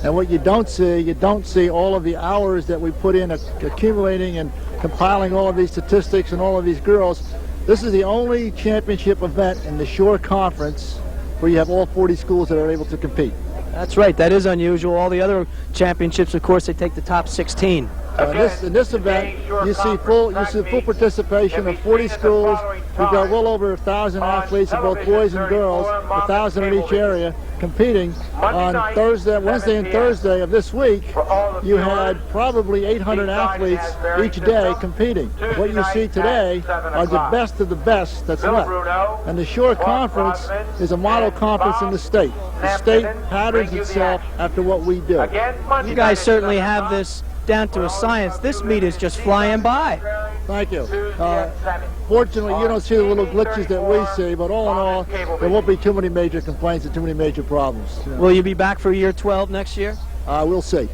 And what you don't see all of the hours that we put in accumulating and compiling all of these statistics and all of these girls. This is the only championship event in the Shore Conference where you have all 40 schools that are able to compete. That's right. That is unusual. All the other championships, of course, they take the top 16. In this event, you see full participation of 40 schools. We've got well over 1,000 athletes of both boys and girls, 1,000 in each area, competing on Wednesday and Thursday of this week you had probably 800 athletes each day competing. What you see today are the best of the best that's left. And the Shore Conference is a model conference in the state. The state patterns itself after what we do. You guys certainly have this down to a science. This meet is just flying by. Thank you. Fortunately, you don't see the little glitches that we see, but all in all, there won't be too many major complaints and too many major problems. You know. Will you be back for year 12 next year? We'll see.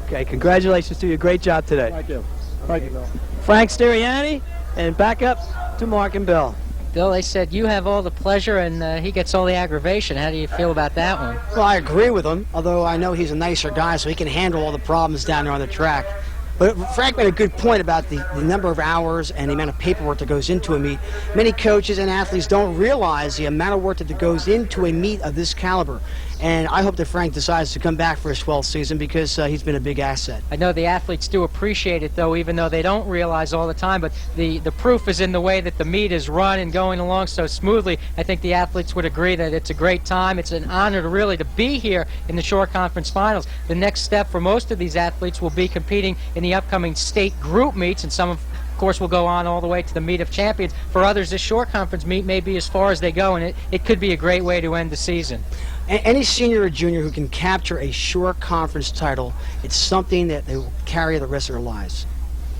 Okay, congratulations to you. Great job today. Thank you. Thank you, Bill. Frank Steriani, and back up to Mark and Bill. Bill, they said you have all the pleasure and he gets all the aggravation. How do you feel about that one? Well, I agree with him, although I know he's a nicer guy, so he can handle all the problems down there on the track. But Frank made a good point about the number of hours and the amount of paperwork that goes into a meet. Many coaches and athletes don't realize the amount of work that goes into a meet of this caliber. And I hope that Frank decides to come back for his 12th season because he's been a big asset. I know the athletes do appreciate it, though, even though they don't realize all the time. But the proof is in the way that the meet is run and going along so smoothly. I think the athletes would agree that it's a great time. It's an honor to really to be here in the Shore Conference Finals. The next step for most of these athletes will be competing in the upcoming state group meets, and some of course will go on all the way to the Meet of Champions. For others, this Shore Conference meet may be as far as they go, and it could be a great way to end the season. Any senior or junior who can capture a Shore Conference title, it's something that they will carry the rest of their lives.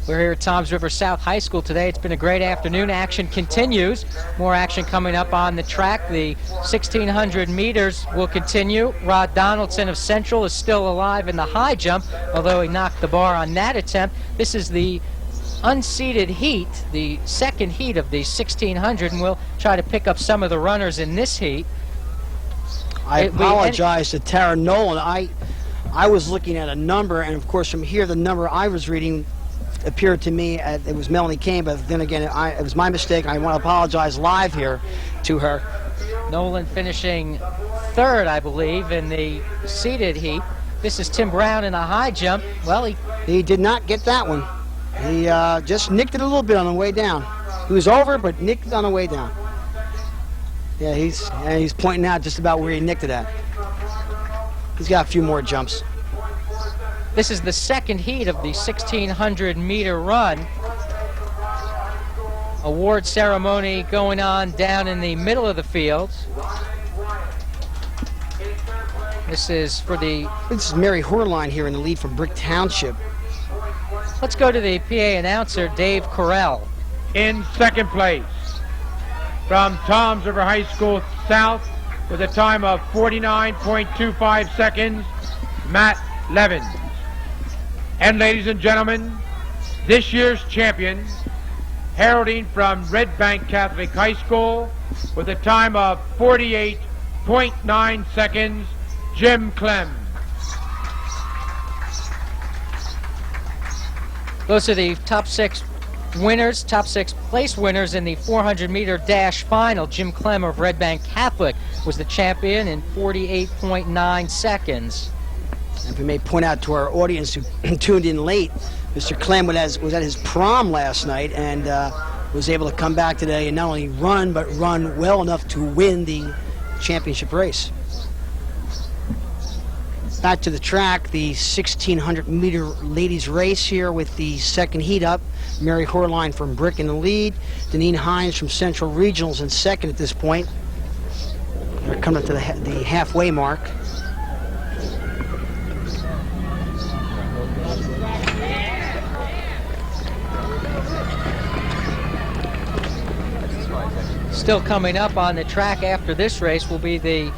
We're here at Toms River South High School today. It's been a great afternoon. Action continues. More action coming up on the track. The 1,600 meters will continue. Rod Donaldson of Central is still alive in the high jump, although he knocked the bar on that attempt. This is the unseeded heat, the second heat of the 1,600, and we'll try to pick up some of the runners in this heat. I apologize to Tara Nolan. I was looking at a number, and of course from here the number I was reading appeared to me it was Melanie Kane, but then again it was my mistake. I want to apologize live here to her. Nolan finishing third, I believe, in the seeded heat. This is Tim Brown in a high jump. Well, he did not get that one. He just nicked it a little bit on the way down. He was over, but nicked it on the way down. Yeah, he's pointing out just about where he nicked it at. He's got a few more jumps. This is the second heat of the 1,600 meter run. Award ceremony going on down in the middle of the field. This is Mary Horline here in the lead from Brick Township. Let's go to the PA announcer, Dave Correll. In second place, from Toms River High School South, with a time of 49.25 seconds, Matt Levins. And ladies and gentlemen, this year's champion, heralding from Red Bank Catholic High School, with a time of 48.9 seconds, Jim Clem. Those are the top six winners, top six place winners in the 400-meter dash final. Jim Clem of Red Bank Catholic was the champion in 48.9 seconds. And if we may point out to our audience who tuned in late, Mr. Clem was at his prom last night and was able to come back today and not only run, but run well enough to win the championship race. Back to the track, the 1,600-meter ladies race here with the second heat up. Mary Horline from Brick in the lead. Deneen Hines from Central Regionals in second at this point. They're coming up to the halfway mark. Still coming up on the track after this race will be the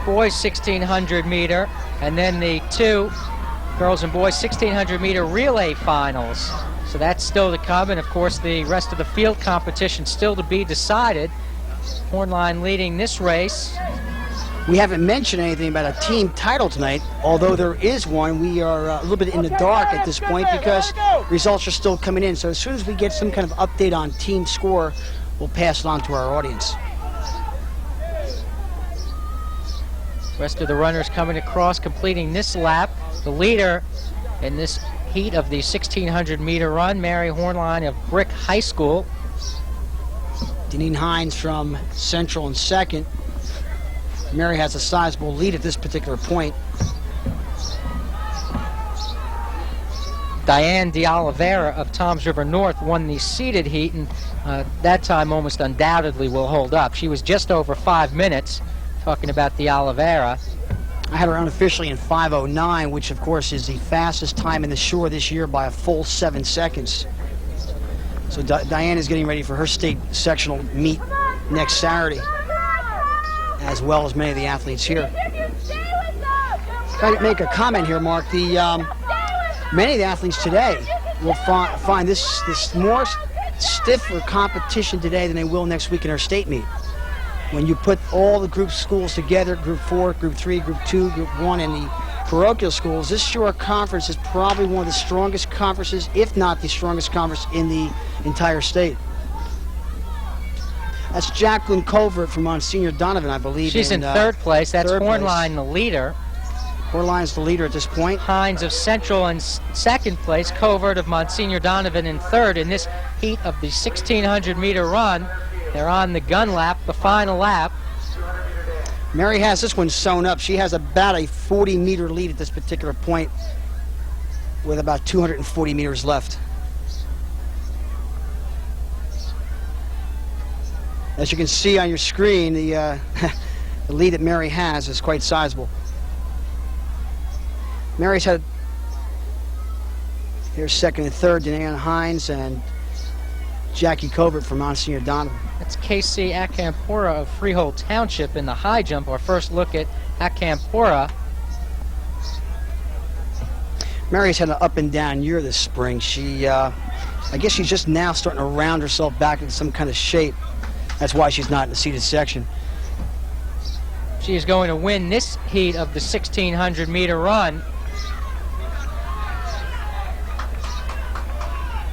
boys 1,600 meter and then the two girls and boys 1,600 meter relay finals. So that's still to come, and of course the rest of the field competition still to be decided. Hornline leading this race. We haven't mentioned anything about a team title tonight, although there is one. We are a little bit in the dark at this point because results are still coming in. So as soon as we get some kind of update on team score, we'll pass it on to our audience. Rest of the runners coming across, completing this lap. The leader in this heat of the 1,600 meter run, Mary Hornline of Brick High School. Deneen Hines from Central in second. Mary has a sizable lead at this particular point. Diane De Oliveira of Toms River North won the seeded heat, and that time almost undoubtedly will hold up. She was just over 5 minutes, talking about De Oliveira. I had her unofficially in 5:09, which of course is the fastest time in the shore this year by a full 7 seconds. So Diane is getting ready for her state sectional meet next Saturday, as well as many of the athletes here. If I make a comment here, Mark, many of the athletes today will find this more stiffer competition today than they will next week in our state meet. When you put all the group schools together, Group 4, Group 3, Group 2, Group 1, and the parochial schools, this shore conference is probably one of the strongest conferences, if not the strongest conference in the entire state. That's Jacqueline Covert from Monsignor Donovan, I believe. She's in third place. That's third place. Hornline, the leader. Hornline's the leader at this point. Hines of Central in second place. Covert of Monsignor Donovan in third. In this heat of the 1,600-meter run, they're on the gun lap, the final lap. Mary has this one sewn up. She has about a 40-meter lead at this particular point with about 240 meters left. As you can see on your screen, the lead that Mary has is quite sizable. Mary's had, here's second and third, Diane Hines and Jackie Covert from Monsignor Donovan. That's KC Akampora of Freehold Township in the high jump. Our first look at Akampora. Mary's had an up and down year this spring. She, I guess she's just now starting to round herself back into some kind of shape. That's why she's not in the seated section. She is going to win this heat of the 1,600-meter run.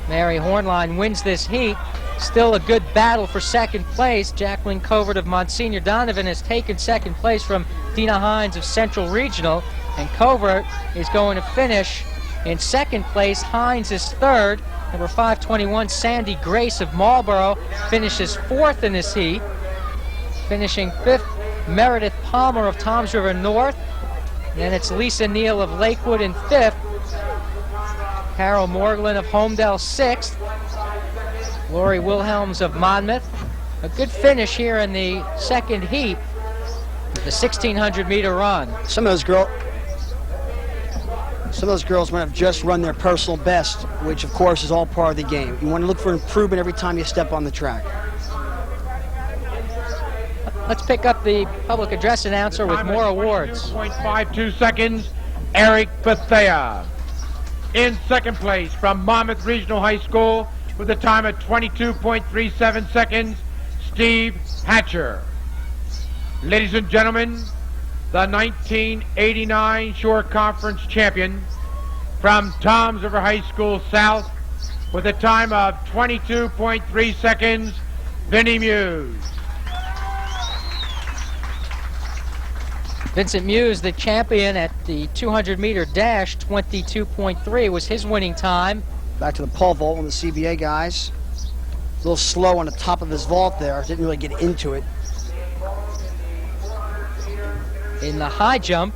Mary Hornline wins this heat. Still a good battle for second place. Jacqueline Covert of Monsignor Donovan has taken second place from Dina Hines of Central Regional, and Covert is going to finish in second place. Hines is third. Number 521, Sandy Grace of Marlboro, finishes fourth in this heat. Finishing fifth, Meredith Palmer of Toms River North. Then it's Lisa Neal of Lakewood in fifth. Carol Morglin of Homedale sixth. Lori Wilhelms of Monmouth. A good finish here in the second heat, the 1,600-meter run. Some of those girls might have just run their personal best, which of course is all part of the game. You want to look for improvement every time you step on the track. Let's pick up the public address announcer with more awards. 0.52 seconds, Eric Bethea. In second place from Monmouth Regional High School with a time of 22.37 seconds, Steve Hatcher. Ladies and gentlemen, the 1989 Shore Conference champion from Toms River High School South with a time of 22.3 seconds, Vinnie Muse. Vincent Muse, the champion at the 200-meter dash, 22.3 was his winning time. Back to the pole vault on the CBA guys. A little slow on the top of his vault there. Didn't really get into it. In the high jump,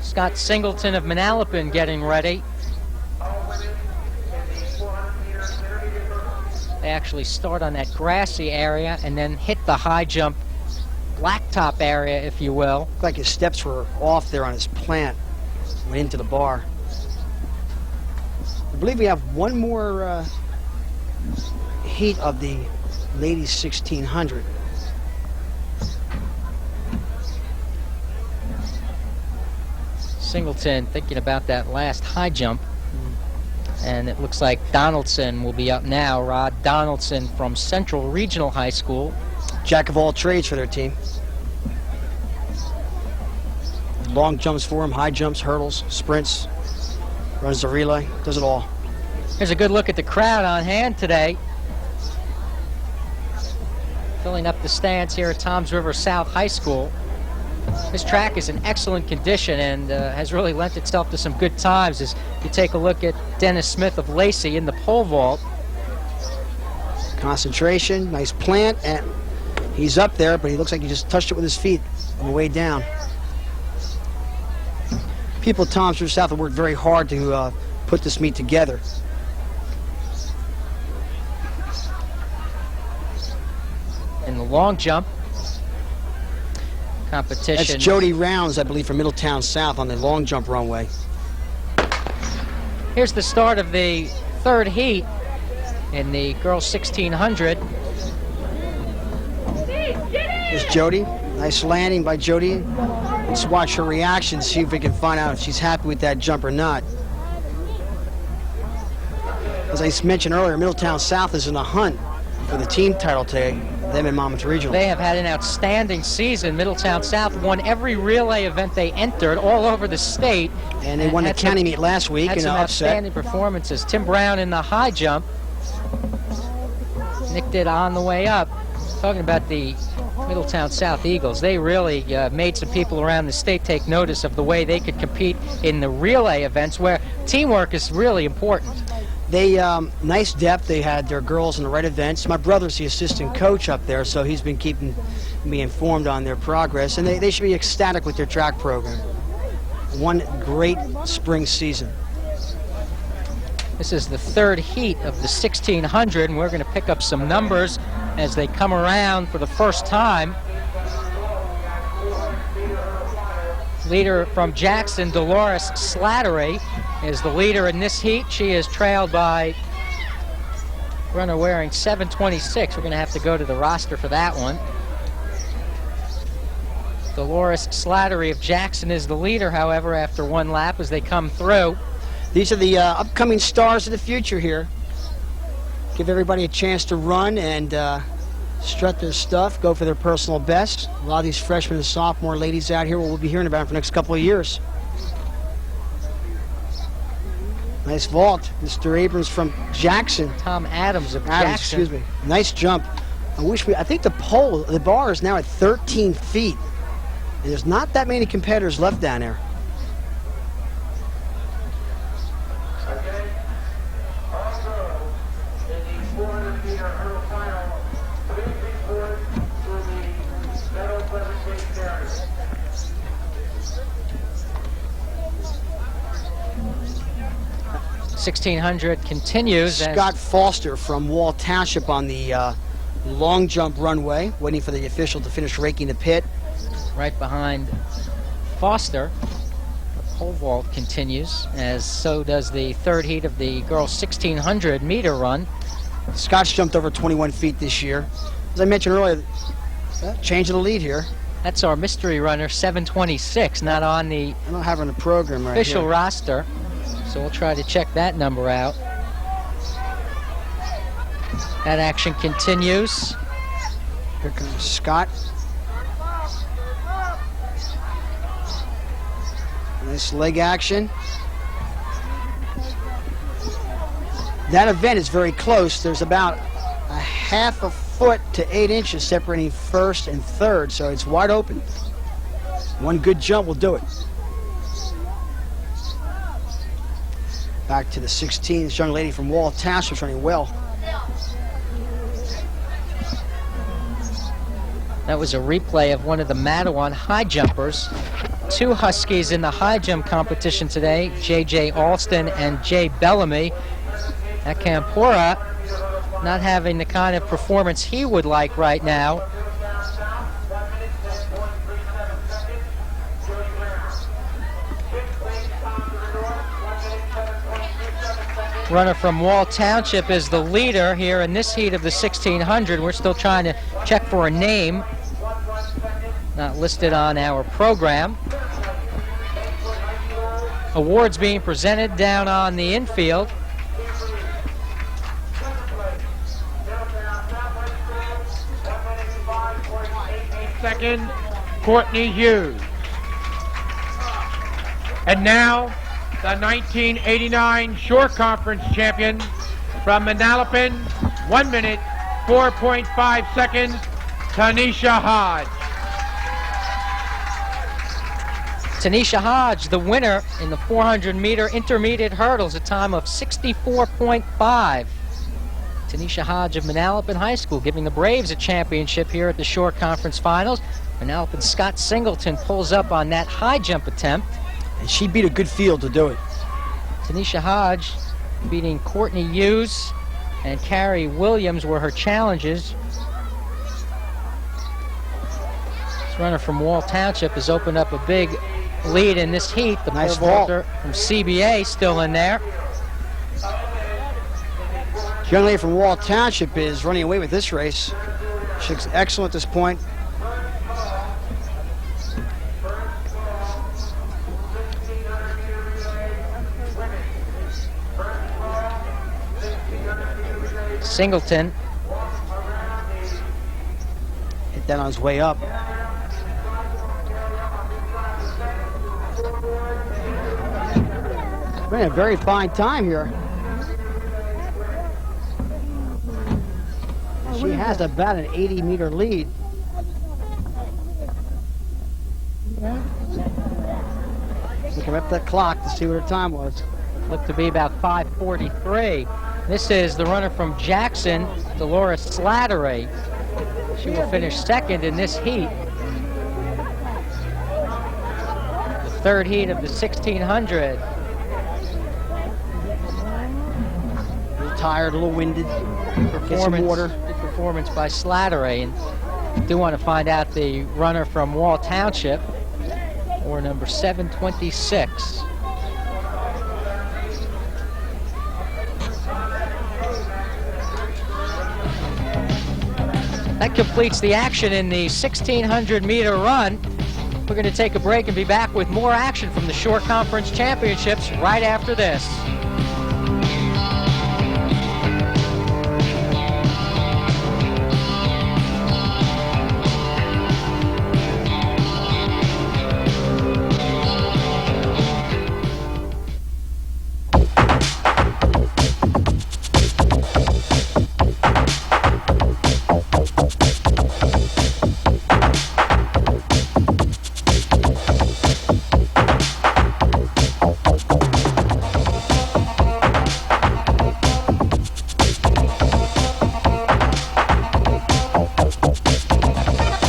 Scott Singleton of Manalapan getting ready. They actually start on that grassy area and then hit the high jump blacktop area, if you will. Looked like his steps were off there on his plant. Went into the bar. I believe we have one more heat of the ladies 1,600. Singleton thinking about that last high jump. And it looks like Donaldson will be up now. Rod Donaldson from Central Regional High School. Jack of all trades for their team. Long jumps for him, high jumps, hurdles, sprints, runs the relay, does it all. Here's a good look at the crowd on hand today. Filling up the stands here at Toms River South High School. This track is in excellent condition and has really lent itself to some good times as you take a look at Dennis Smith of Lacey in the pole vault. Concentration, nice plant, and he's up there, but he looks like he just touched it with his feet on the way down. People at Toms River South have worked very hard to put this meet together. In the long jump competition. That's Jody Rounds, I believe, from Middletown South on the long jump runway. Here's the start of the third heat in the girls 1600. There's Jody. Nice landing by Jody. Let's watch her reaction, see if we can find out if she's happy with that jump or not. As I mentioned earlier, Middletown South is in a hunt for the team title today, them in Monmouth Regional. They have had an outstanding season. Middletown South won every relay event they entered all over the state. And they won the county meet last week in in some an upset. outstanding performances. Tim Brown in the high jump. Nicked it on the way up. Talking about the Middletown South Eagles, they really made some people around the state take notice of the way they could compete in the relay events where teamwork is really important. They, nice depth. They had their girls in the right events. My brother's the assistant coach up there, so he's been keeping me informed on their progress. And they should be ecstatic with their track program. One great spring season. This is the third heat of the 1600, and we're going to pick up some numbers as they come around for the first time. Leader from Jackson, Dolores Slattery, is the leader in this heat. She is trailed by runner wearing 726. We're going to have to go to the roster for that one. Dolores Slattery of Jackson is the leader, however, after one lap as they come through. These are the upcoming stars of the future here. Give everybody a chance to run and strut their stuff, go for their personal best. A lot of these freshmen and sophomore ladies out here we'll be hearing about for the next couple of years. Nice vault. Mr. Abrams from Jackson. Tom Adams of Jackson. Excuse me. Nice jump. I think the bar is now at 13 feet. And there's not that many competitors left down there. $1,600 continues. Scott Foster from Wall Township on the long jump runway, waiting for the official to finish raking the pit. Right behind Foster. The pole vault continues, as so does the third heat of the girls 1600 meter run. Scott's jumped over 21 feet this year. As I mentioned earlier, change of the lead here. That's our mystery runner, 726, not on the I don't have on the program right official here. roster. So we'll try to check that number out. That action continues. Here comes Scott. Nice leg action. That event is very close. There's about a half a foot to 8 inches separating first and third, so it's wide open. One good jump will do it. Back to the 16. This young lady from Wall Township is running well. That was a replay of one of the Mattawan high jumpers. Two Huskies in the high jump competition today, J.J. Alston and Jay Bellamy. Akampora not having the kind of performance he would like right now. Runner from Wall Township is the leader here in this heat of the 1600. We're still trying to check for a name. Not listed on our program. Awards being presented down on the infield. Second, Courtney Hughes. And now, the 1989 Shore Conference champion from Manalapan, 1 minute, 4.5 seconds, Tanisha Hodge. Tanisha Hodge, the winner in the 400-meter intermediate hurdles, a time of 64.5. Tanisha Hodge of Manalapan High School giving the Braves a championship here at the Shore Conference Finals. Manalapan Scott Singleton pulls up on that high jump attempt. And she beat a good field to do it. Tanisha Hodge beating Courtney Hughes and Carrie Williams were her challenges. This runner from Wall Township has opened up a big lead in this heat. The Nice pole vaulter from CBA still in there. The young lady from Wall Township is running away with this race. She looks excellent at this point. Singleton Hit that on his way up. Ran a very fine time here. She has about an 80-meter lead. Looking up that clock to see what her time was. looked to be about 5:43. This is the runner from Jackson, Dolores Slattery. She will finish second in this heat. The third heat of the 1600. A little tired, a little winded. Get some water. Good performance by Slattery. And I do want to find out the runner from Wall Township, or number 726. That completes the action in the 1600-meter run. We're going to take a break and be back with more action from the Shore Conference Championships right after this.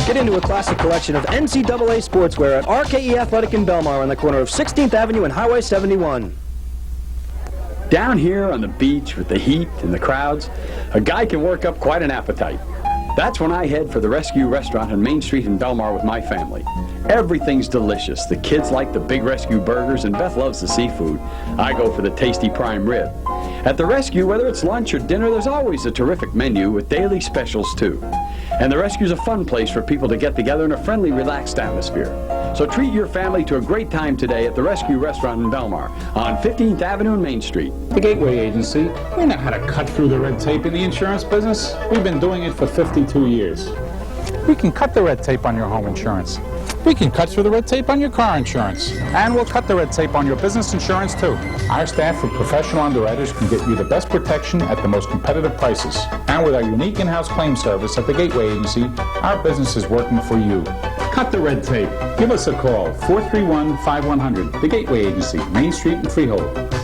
Get into a classic collection of NCAA sportswear at RKE Athletic in Belmar on the corner of 16th Avenue and Highway 71. Down here on the beach with the heat and the crowds, a guy can work up quite an appetite. That's when I head for the Rescue Restaurant on Main Street in Belmar with my family. Everything's delicious. The kids like the Big Rescue burgers and Beth loves the seafood. I go for the tasty prime rib. At the Rescue, whether it's lunch or dinner, there's always a terrific menu with daily specials too. And the Rescue's a fun place for people to get together in a friendly, relaxed atmosphere. So treat your family to a great time today at the Rescue Restaurant in Belmar on 15th Avenue and Main Street. The Gateway Agency, we know how to cut through the red tape in the insurance business. We've been doing it for 52 years. We can cut the red tape on your home insurance. We can cut through the red tape on your car insurance. And we'll cut the red tape on your business insurance too. Our staff of professional underwriters can get you the best protection at the most competitive prices. And with our unique in-house claim service at the Gateway Agency, our business is working for you. Cut the red tape. Give us a call, 431-5100. The Gateway Agency, Main Street in Freehold.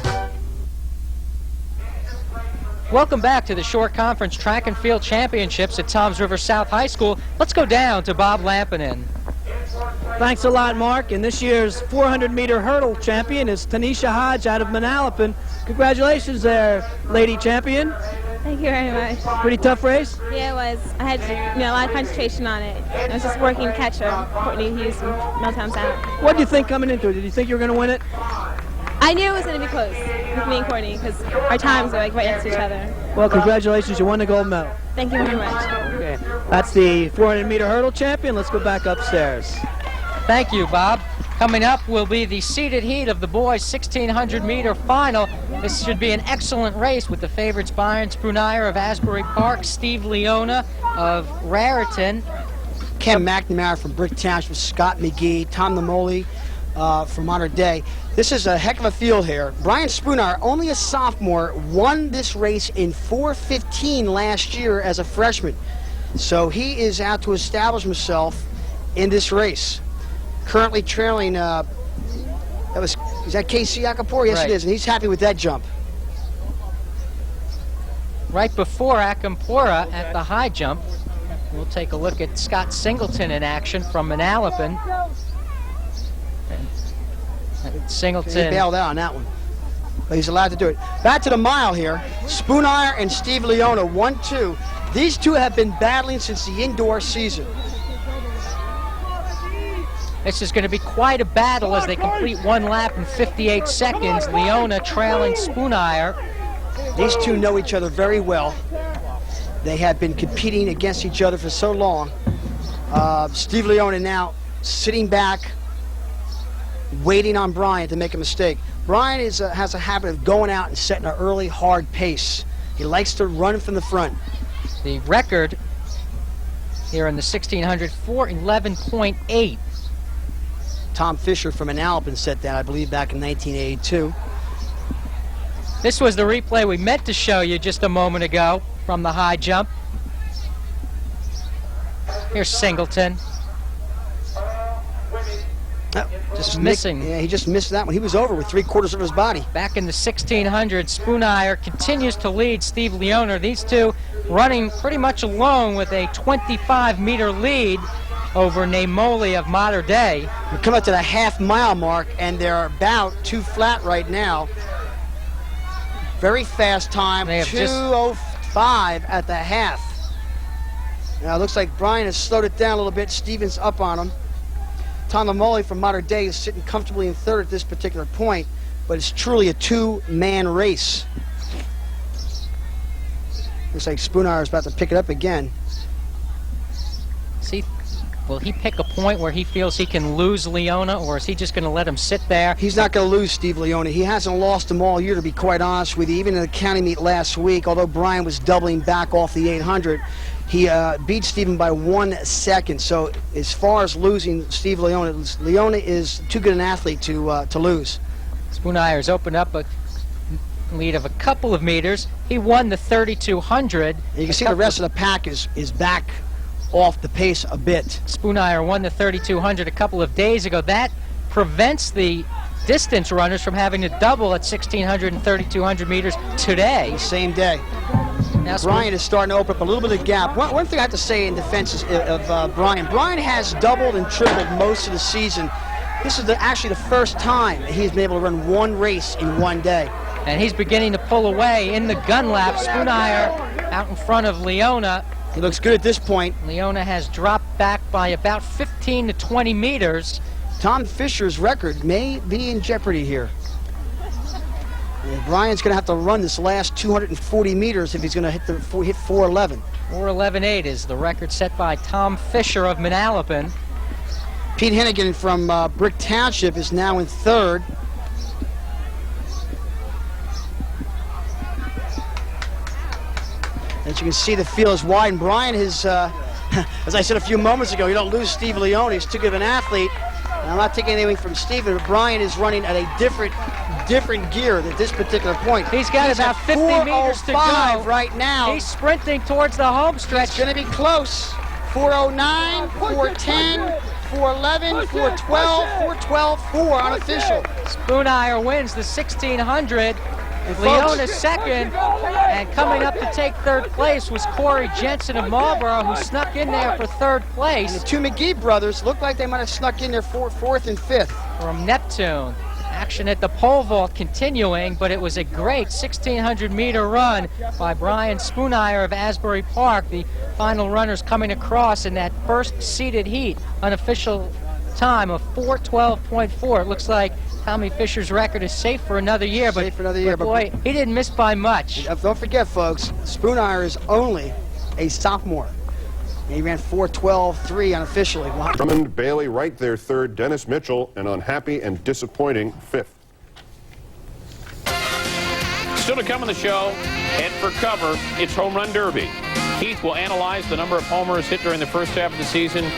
Welcome back to the Shore Conference Track and Field Championships at Toms River South High School. Let's go down to Bob Lampinen. Thanks a lot, Mark. And this year's 400-meter hurdle champion is Tanisha Hodge out of Manalapan. Congratulations there, lady champion. Thank you very much. Pretty tough race? Yeah, it was. I had a lot of concentration on it. I was just working to catch her, Courtney Hughes from Milltown South. What did you think coming into it? Did you think you were going to win it? I knew it was going to be close with me and Courtney because our times are like right next to each other. Well, congratulations. You won the gold medal. Thank you very much. Okay. That's the 400-meter hurdle champion. Let's go back upstairs. Thank you, Bob. Coming up will be the seeded heat of the boys' 1600-meter final. This should be an excellent race with the favorites Byron Spunire of Asbury Park, Steve Leona of Raritan, Ken McNamara from Brick Township, Scott McGee, Tom Namoli from Modern Day. This is a heck of a field here. Brian Spunire, only a sophomore, won this race in 4:15 last year as a freshman. So he is out to establish himself in this race. Currently trailing, is that KC Akapour? Yes, Right. it is, and he's happy with that jump. Right before Akampora at the high jump, we'll take a look at Scott Singleton in action from Manalapan. He Singleton bailed out on that one. But he's allowed to do it. Back to the mile here. Spoonire and Steve Leona, 1-2. These two have been battling since the indoor season. This is going to be quite a battle as they complete one lap in 58 seconds. Leona trailing Spoonire. These two know each other very well. They have been competing against each other for so long. Steve Leona now sitting back, waiting on Brian to make a mistake. Brian has a habit of going out and setting an early, hard pace. He likes to run from the front. The record here in the 1600, 4:11.8. Tom Fisher from Manalapan set that, I believe, back in 1982. This was the replay we meant to show you just a moment ago from the high jump. Here's Singleton. Just missing. Yeah, he just missed that one. He was over with 3/4 of his body. Back in the 1600, Spoonire continues to lead Steve Leona. These two running pretty much alone with a 25-meter lead over Namoli of Mater Dei. We come up to the half-mile mark, and they're about 2 flat right now. Very fast time, 2:05 at the half. Now it looks like Brian has slowed it down a little bit. Stevens up on him. Tom Namoli from Mater Dei is sitting comfortably in third at this particular point, but it's truly a two-man race. Looks like Spoonire is about to pick it up again. See, will he pick a point where he feels he can lose Leona, or is he just going to let him sit there? He's not going to lose Steve Leona. He hasn't lost him all year, to be quite honest with you. Even in the county meet last week, although Brian was doubling back off the 800, he beat Steven by 1 second. So as far as losing Steve Leona, Leona is too good an athlete to lose. Spoonire's opened up a lead of a couple of meters. He won the 3200. And you can see the rest of the pack is back off the pace a bit. Spoonire won the 3200 a couple of days ago. That prevents the distance runners from having to double at 1600 and 3200 meters today. The same day. Now Brian is starting to open up a little bit of gap. One thing I have to say in defense of Brian. Brian has doubled and tripled most of the season. This is actually the first time he's been able to run one race in one day. And he's beginning to pull away in the gun lap. Spoonire out in front of Leona. He looks good at this point. Leona has dropped back by about 15 to 20 meters. Tom Fisher's record may be in jeopardy here. And Brian's going to have to run this last 240 meters if he's going to hit 4:11. 4:11.8 is the record set by Tom Fisher of Manalapan. Pete Hennigan from Brick Township is now in third. As you can see, the field is wide, and Brian has, as I said a few moments ago, you don't lose Steve Leona. He's too good of an athlete. And I'm not taking anything from Steven, but Brian is running at a different gear at this particular point. He's got about 50 meters to go right now. He's sprinting towards the home stretch. It's going to be close. 4:09, 4:10, 4:11, 4:12, 4:12, 4 unofficial. Spoonire wins the 1600. Leona second, and coming up to take third place was Corey Jensen of Marlboro, who snuck in there for third place. And the two McGee brothers looked like they might have snuck in there fourth and fifth. From Neptune. Action at the pole vault continuing, but it was a great 1600-meter run by Brian Spoonire of Asbury Park. The final runners coming across in that first seeded heat, unofficial time of 4:12.4. It looks like Tommy Fisher's record is safe for another year, but boy, he didn't miss by much. Don't forget, folks, Spoonire is only a sophomore. He ran 4:12.3 unofficially. Drummond, Bailey right there third, Dennis Mitchell an unhappy and disappointing fifth. Still to come on the show, head for cover, it's Home Run Derby. Keith will analyze the number of homers hit during the first half of the season.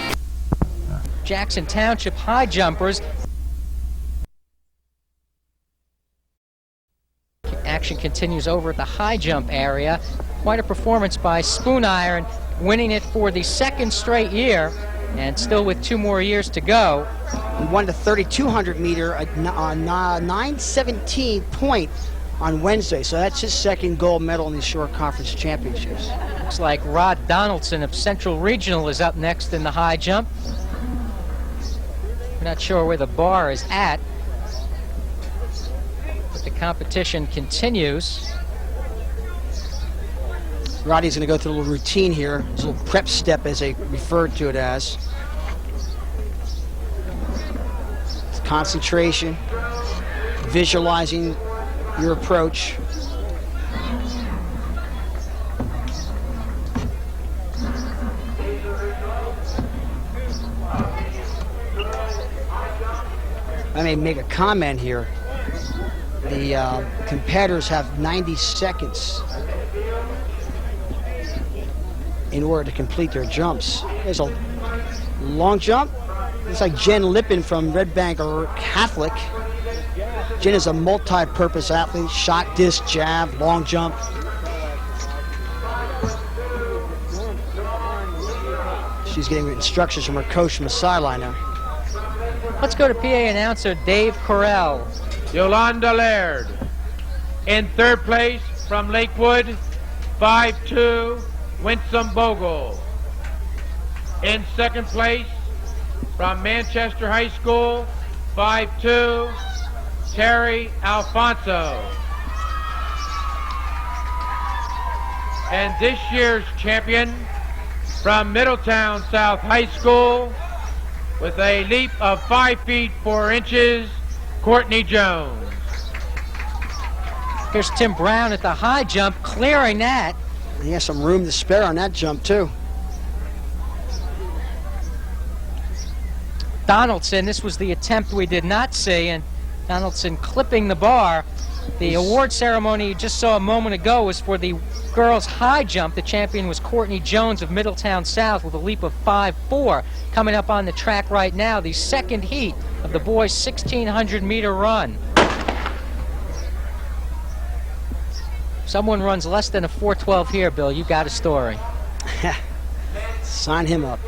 Jackson Township high jumpers. Action continues over at the high jump area. Quite a performance by Spoonire, and winning it for the second straight year, and still with 2 more years to go. He won the 3,200 meter at 9:17 point on Wednesday, so that's his second gold medal in the Shore Conference Championships. Looks like Rod Donaldson of Central Regional is up next in the high jump. We're not sure where the bar is at. But the competition continues. Roddy's going to go through a little routine here, his little prep step as they referred to it as. It's concentration, visualizing your approach. I may make a comment here. The competitors have 90 seconds in order to complete their jumps. There's a long jump. Looks like Jen Lippin from Red Bank Catholic. Jen is a multi-purpose athlete, shot, disc, jab, long jump. She's getting instructions from her coach from the sideline now. Let's go to PA announcer Dave Correll. Yolanda Laird. In third place from Lakewood, 5'2", Winsome Bogle. In second place from Manchester High School, 5'2", Terry Alfonso. And this year's champion from Middletown South High School, with a leap of 5 feet 4 inches, Courtney Jones. Here's Tim Brown at the high jump, clearing that. He has some room to spare on that jump, too. Donaldson, this was the attempt we did not see, and Donaldson clipping the bar. The award ceremony you just saw a moment ago was for the girls' high jump. The champion was Courtney Jones of Middletown South with a leap of 5'4". Coming up on the track right now, the second heat of the boys' 1,600-meter run. Someone runs less than a 4:12 here, Bill. You got a story. Sign him up.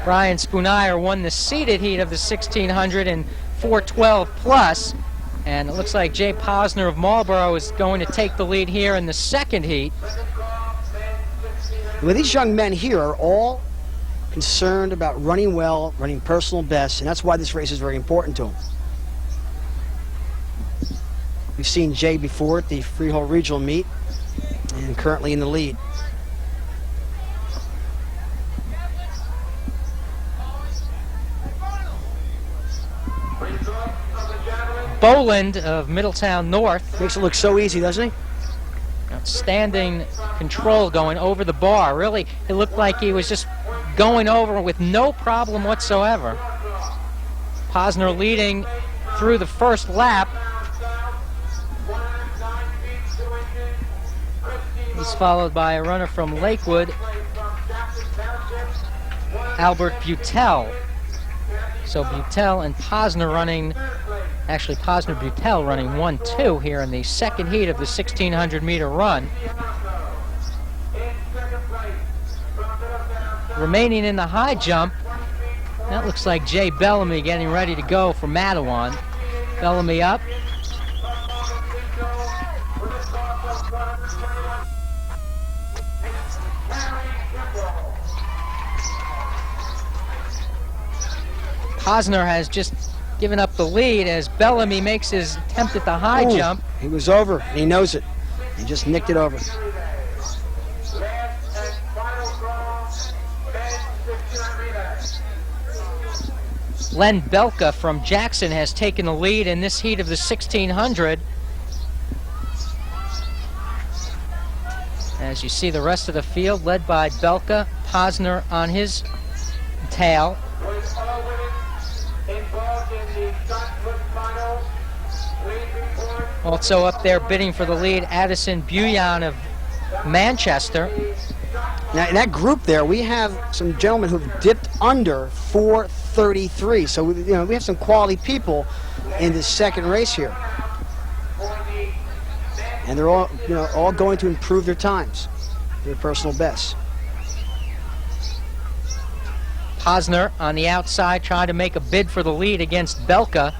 Brian Spunire won the seeded heat of the 1,600 in 4:12 plus. And it looks like Jay Posner of Marlboro is going to take the lead here in the second heat. Well, these young men here are all concerned about running well, running personal best, and that's why this race is very important to them. We've seen Jay before at the Freehold Regional Meet, and currently in the lead. Boland of Middletown North. Makes it look so easy, doesn't he? Outstanding control going over the bar. Really, it looked like he was just going over with no problem whatsoever. Posner leading through the first lap. He's followed by a runner from Lakewood, Albert Butel. So Butel and Posner running, actually Posner Butel running 1-2 here in the second heat of the 1,600-meter run. Remaining in the high jump, that looks like Jay Bellamy getting ready to go for Matawan. Bellamy up. Posner has just given up the lead as Bellamy makes his attempt at the high jump. He was over, and he knows it. He just nicked it over. Len Belka from Jackson has taken the lead in this heat of the 1,600. As you see the rest of the field led by Belka, Posner on his tail. Also up there bidding for the lead, Addison Buyan of Manchester. Now in that group there, we have some gentlemen who've dipped under 4:33. So we have some quality people in this second race here, and they're all all going to improve their times, their personal bests. Posner on the outside trying to make a bid for the lead against Belka.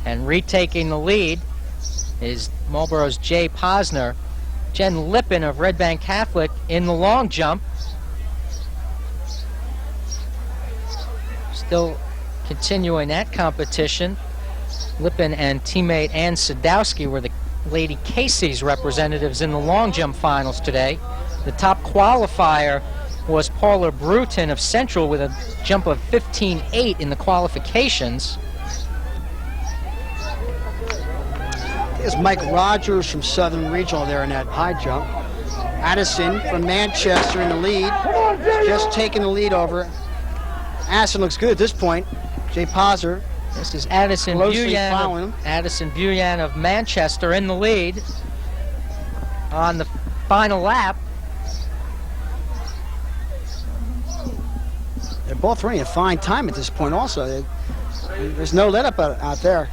And retaking the lead is Marlboro's Jay Posner. Jen Lippin of Red Bank Catholic in the long jump. Still continuing that competition. Lippin and teammate Ann Sadowski were the Lady Casey's representatives in the long jump finals today. The top qualifier was Paula Bruton of Central with a jump of 15.8 in the qualifications. There's Mike Rogers from Southern Regional there in that high jump. Addison from Manchester in the lead, just taking the lead over. Addison looks good at this point. Jay Posner. This is Addison Buyan of Manchester in the lead on the final lap. They're both running a fine time at this point also. There's no let up out there.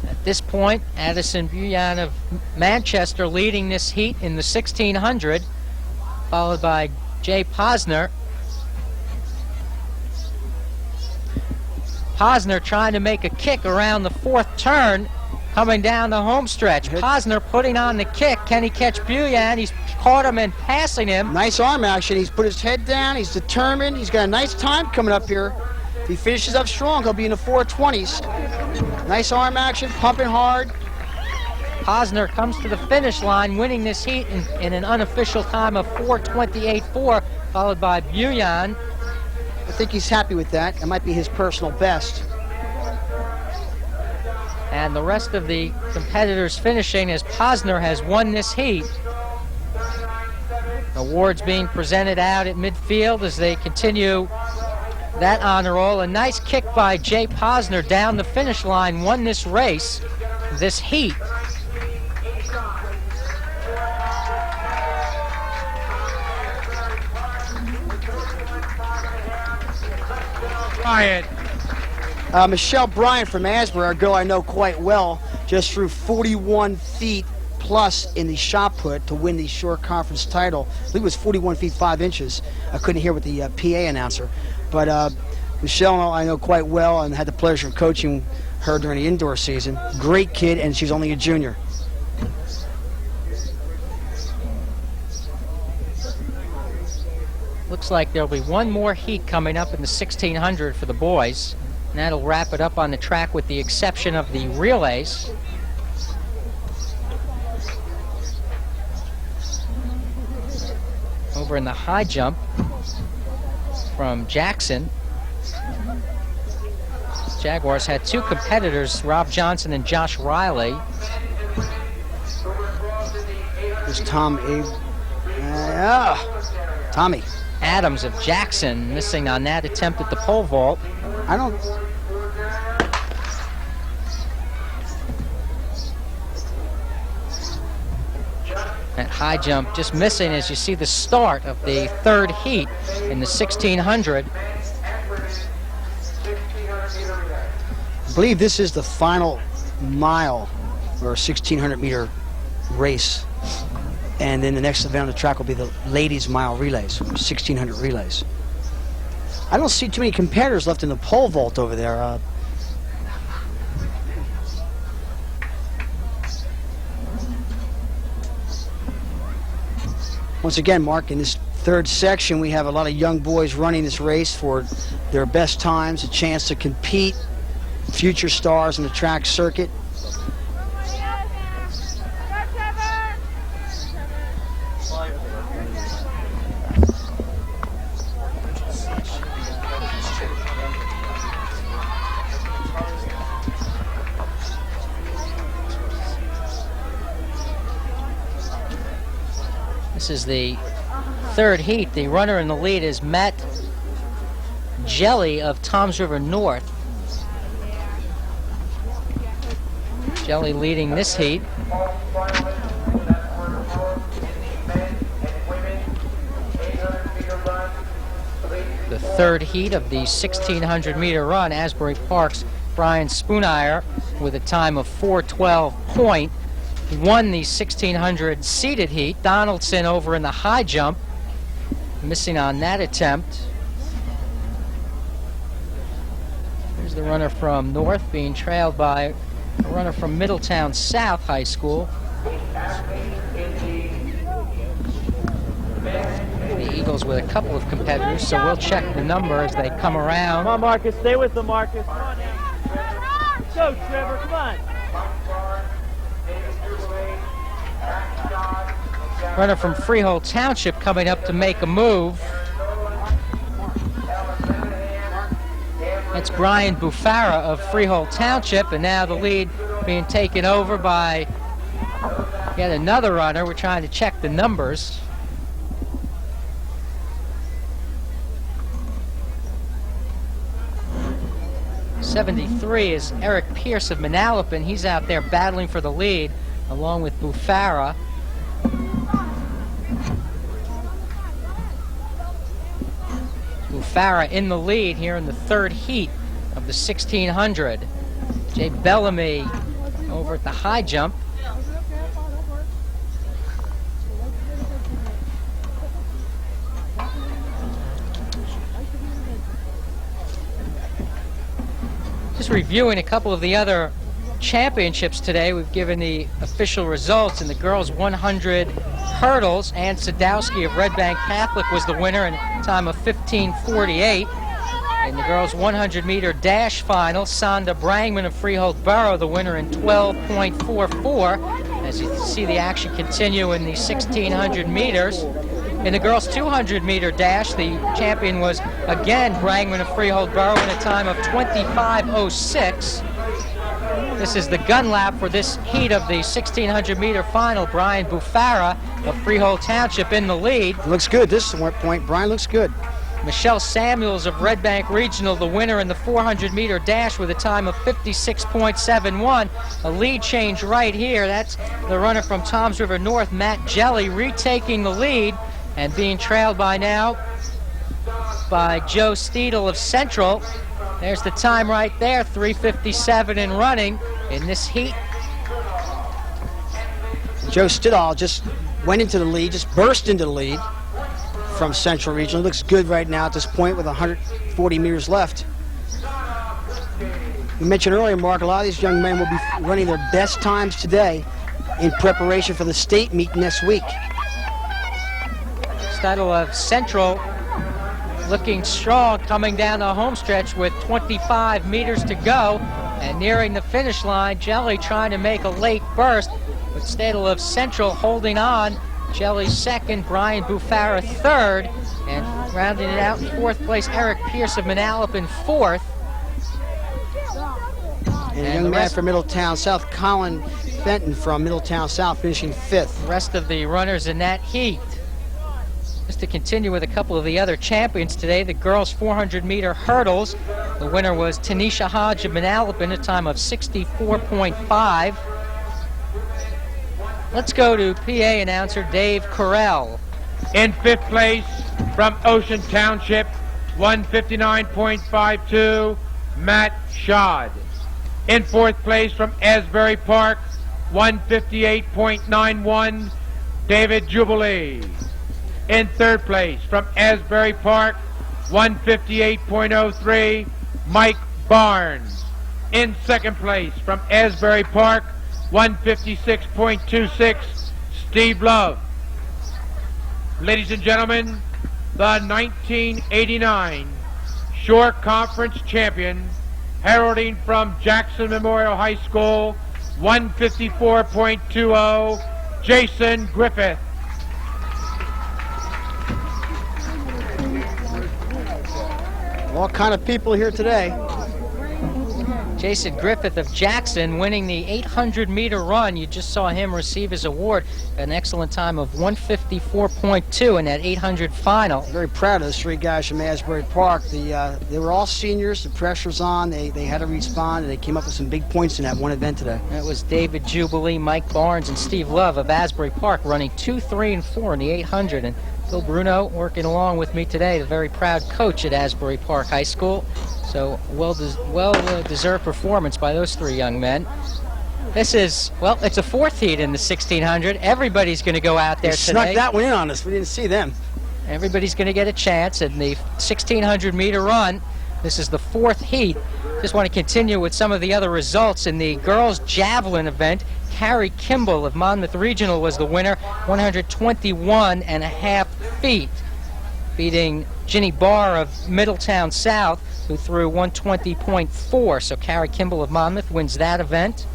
At this point, Addison Buyan of Manchester leading this heat in the 1600, followed by Jay Posner. Posner trying to make a kick around the fourth turn, coming down the home stretch. Posner putting on the kick. Can he catch Buyan? He's caught him and passing him. Nice arm action. He's put his head down. He's determined. He's got a nice time coming up here. If he finishes up strong, he'll be in the 420s. Nice arm action, pumping hard. Posner comes to the finish line, winning this heat in an unofficial time of 4:28.4, followed by Buyan. I think he's happy with that. It might be his personal best. And the rest of the competitors finishing as Posner has won this heat. Awards being presented out at midfield as they continue that honor roll. A nice kick by Jay Posner down the finish line, won this race, this heat. Bryant. Michelle Bryant from Asbury, a girl I know quite well, just threw 41 feet plus in the shot put to win the short conference title. I believe it was 41 feet 5 inches. I couldn't hear with the PA announcer. But Michelle I know quite well and had the pleasure of coaching her during the indoor season. Great kid, and she's only a junior. Looks like there'll be one more heat coming up in the 1600 for the boys. And that'll wrap it up on the track with the exception of the relays. Over in the high jump from Jackson. Jaguars had two competitors, Rob Johnson and Josh Riley. There's Tommy Adams of Jackson missing on that attempt at the pole vault. That high jump just missing as you see the start of the third heat in the 1600. I believe this is the final mile or 1600 meter race. And then the next event on the track will be the ladies mile relays, 1600 relays. I don't see too many competitors left in the pole vault over there. Once again, Mark, in this third section, we have a lot of young boys running this race for their best times, a chance to compete, future stars in the track circuit. This is the third heat. The runner in the lead is Matt Jelly of Toms River North. Jelly leading this heat. The third heat of the 1600 meter run, Asbury Park's Brian Spoonire with a time of 4:12. He won the 1600 seated heat. Donaldson over in the high jump, missing on that attempt. There's the runner from North being trailed by a runner from Middletown South High School. Eagles with a couple of competitors, so we'll check the number as they come around. Come on, Marcus. Stay with them, Marcus. Come on now. Go, Trevor. Come on. Runner from Freehold Township coming up to make a move. That's Brian Bufara of Freehold Township, and now the lead being taken over by yet another runner. We're trying to check the numbers. '73 is Eric Pierce of Manalapan. He's out there battling for the lead along with Bufara. Bufara in the lead here in the third heat of the 1600. Jay Bellamy over at the high jump. Just reviewing a couple of the other championships today. We've given the official results in the girls 100 hurdles. Ann Sadowski of Red Bank Catholic was the winner in a time of 15:48. In the girls 100 meter dash final, Sonda Brangman of Freehold Borough the winner in 12.44. As you see the action continue in the 1600 meters. In the girls 200 meter dash, the champion was again Brangman of Freehold Borough in a time of 25:06. This is the gun lap for this heat of the 1600 meter final. Brian Bufara of Freehold Township in the lead. Looks good this point. Brian looks good. Michelle Samuels of Red Bank Regional, the winner in the 400 meter dash with a time of 56.71. A lead change right here. That's the runner from Toms River North, Matt Jelly, retaking the lead and being trailed by now by Joe Steedle of Central. There's the time right there, 3:57 and running in this heat. Joe Steedle just went into the lead, just burst into the lead from Central Regional. Looks good right now at this point with 140 meters left. You mentioned earlier, Mark, a lot of these young men will be running their best times today in preparation for the state meet next week. Steedle of Central looking strong, coming down the home stretch with 25 meters to go and nearing the finish line. Jelly trying to make a late burst, but Steedle of Central holding on. Jelly second, Brian Bufara third, and rounding it out in fourth place, Eric Pierce of Manalapan fourth. And a young man from Middletown South, Colin Benton from Middletown South, finishing fifth. The rest of the runners in that heat. Just to continue with a couple of the other champions today, the girls 400 meter hurdles. The winner was Tanisha Hodge of Manalapan, a time of 64.5. Let's go to PA announcer Dave Carell. In fifth place from Ocean Township, 159.52, Matt Schad. In fourth place from Asbury Park, 158.91, David Jubilee. In third place from Asbury Park, 158.03, Mike Barnes. In second place from Asbury Park, 156.26, Steve Love. Ladies and gentlemen, the 1989 Shore Conference champion, heralding from Jackson Memorial High School, 154.20, Jason Griffith. All kind of people here today. Jason Griffith of Jackson winning the 800 meter run. You just saw him receive his award. An excellent time of 154.2 in that 800 final. Very proud of those three guys from Asbury Park. They were all seniors. The pressure's on. They had to respond, and they came up with some big points in that one event today. That was David Jubilee, Mike Barnes, and Steve Love of Asbury Park running 2, 3, and 4 in the 800. And Phil Bruno working along with me today, the very proud coach at Asbury Park High School. So well-deserved performance by those three young men. This is, well, it's a fourth heat in the 1600. Everybody's going to go out there today. Snuck that one in on us. We didn't see them. Everybody's going to get a chance in the 1600 meter run. This is the fourth heat. Just want to continue with some of the other results in the girls javelin event. Carrie Kimball of Monmouth Regional was the winner, 121.5 feet. beating Ginny Barr of Middletown South, who threw 120.4. So Carrie Kimball of Monmouth wins that event.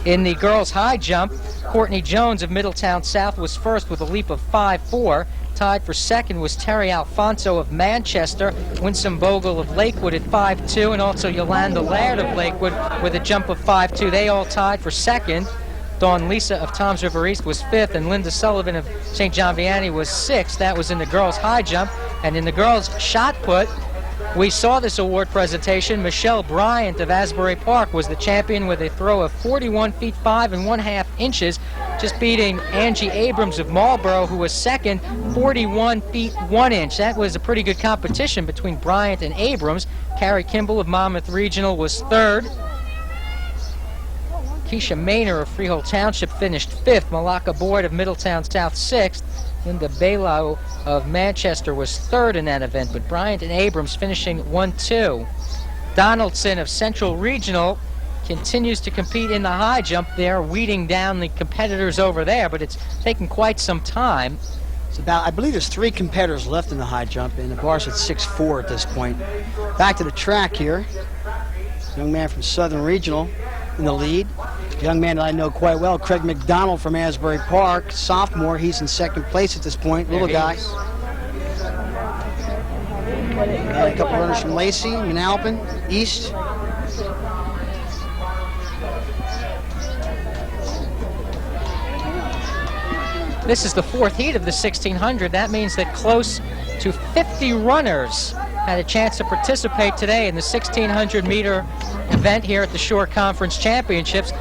In the girls' high jump, Courtney Jones of Middletown South was first with a leap of 5.4. Tied for second was Terry Alfonso of Manchester, Winsome Bogle of Lakewood at 5.2, and also Yolanda Laird of Lakewood with a jump of 5.2. They all tied for second. Dawn Lisa of Toms River East was fifth, and Linda Sullivan of St. John Vianney was sixth. That was in the girls' high jump. And in the girls' shot put, we saw this award presentation. Michelle Bryant of Asbury Park was the champion with a throw of 41 feet 5 1/2 inches, just beating Angie Abrams of Marlboro, who was second, 41 feet 1 inch. That was a pretty good competition between Bryant and Abrams. Carrie Kimball of Monmouth Regional was third. Keisha Maynor of Freehold Township finished fifth. Malaka Boyd of Middletown South sixth. Linda Bailow of Manchester was third in that event, but Bryant and Abrams finishing 1-2. Donaldson of Central Regional continues to compete in the high jump there, weeding down the competitors over there, but it's taken quite some time. It's about, I believe there's 3 competitors left in the high jump, and the bar's at 6'4" at this point. Back to the track here. Young man from Southern Regional in the lead. Young man that I know quite well, Craig McDonald from Asbury Park, sophomore. He's in second place at this point, little guy. And a couple runners from Lacey, Manalapan, East. This is the 4th heat of the 1600. That means that close to 50 runners had a chance to participate today in the 1600-meter event here at the Shore Conference Championships.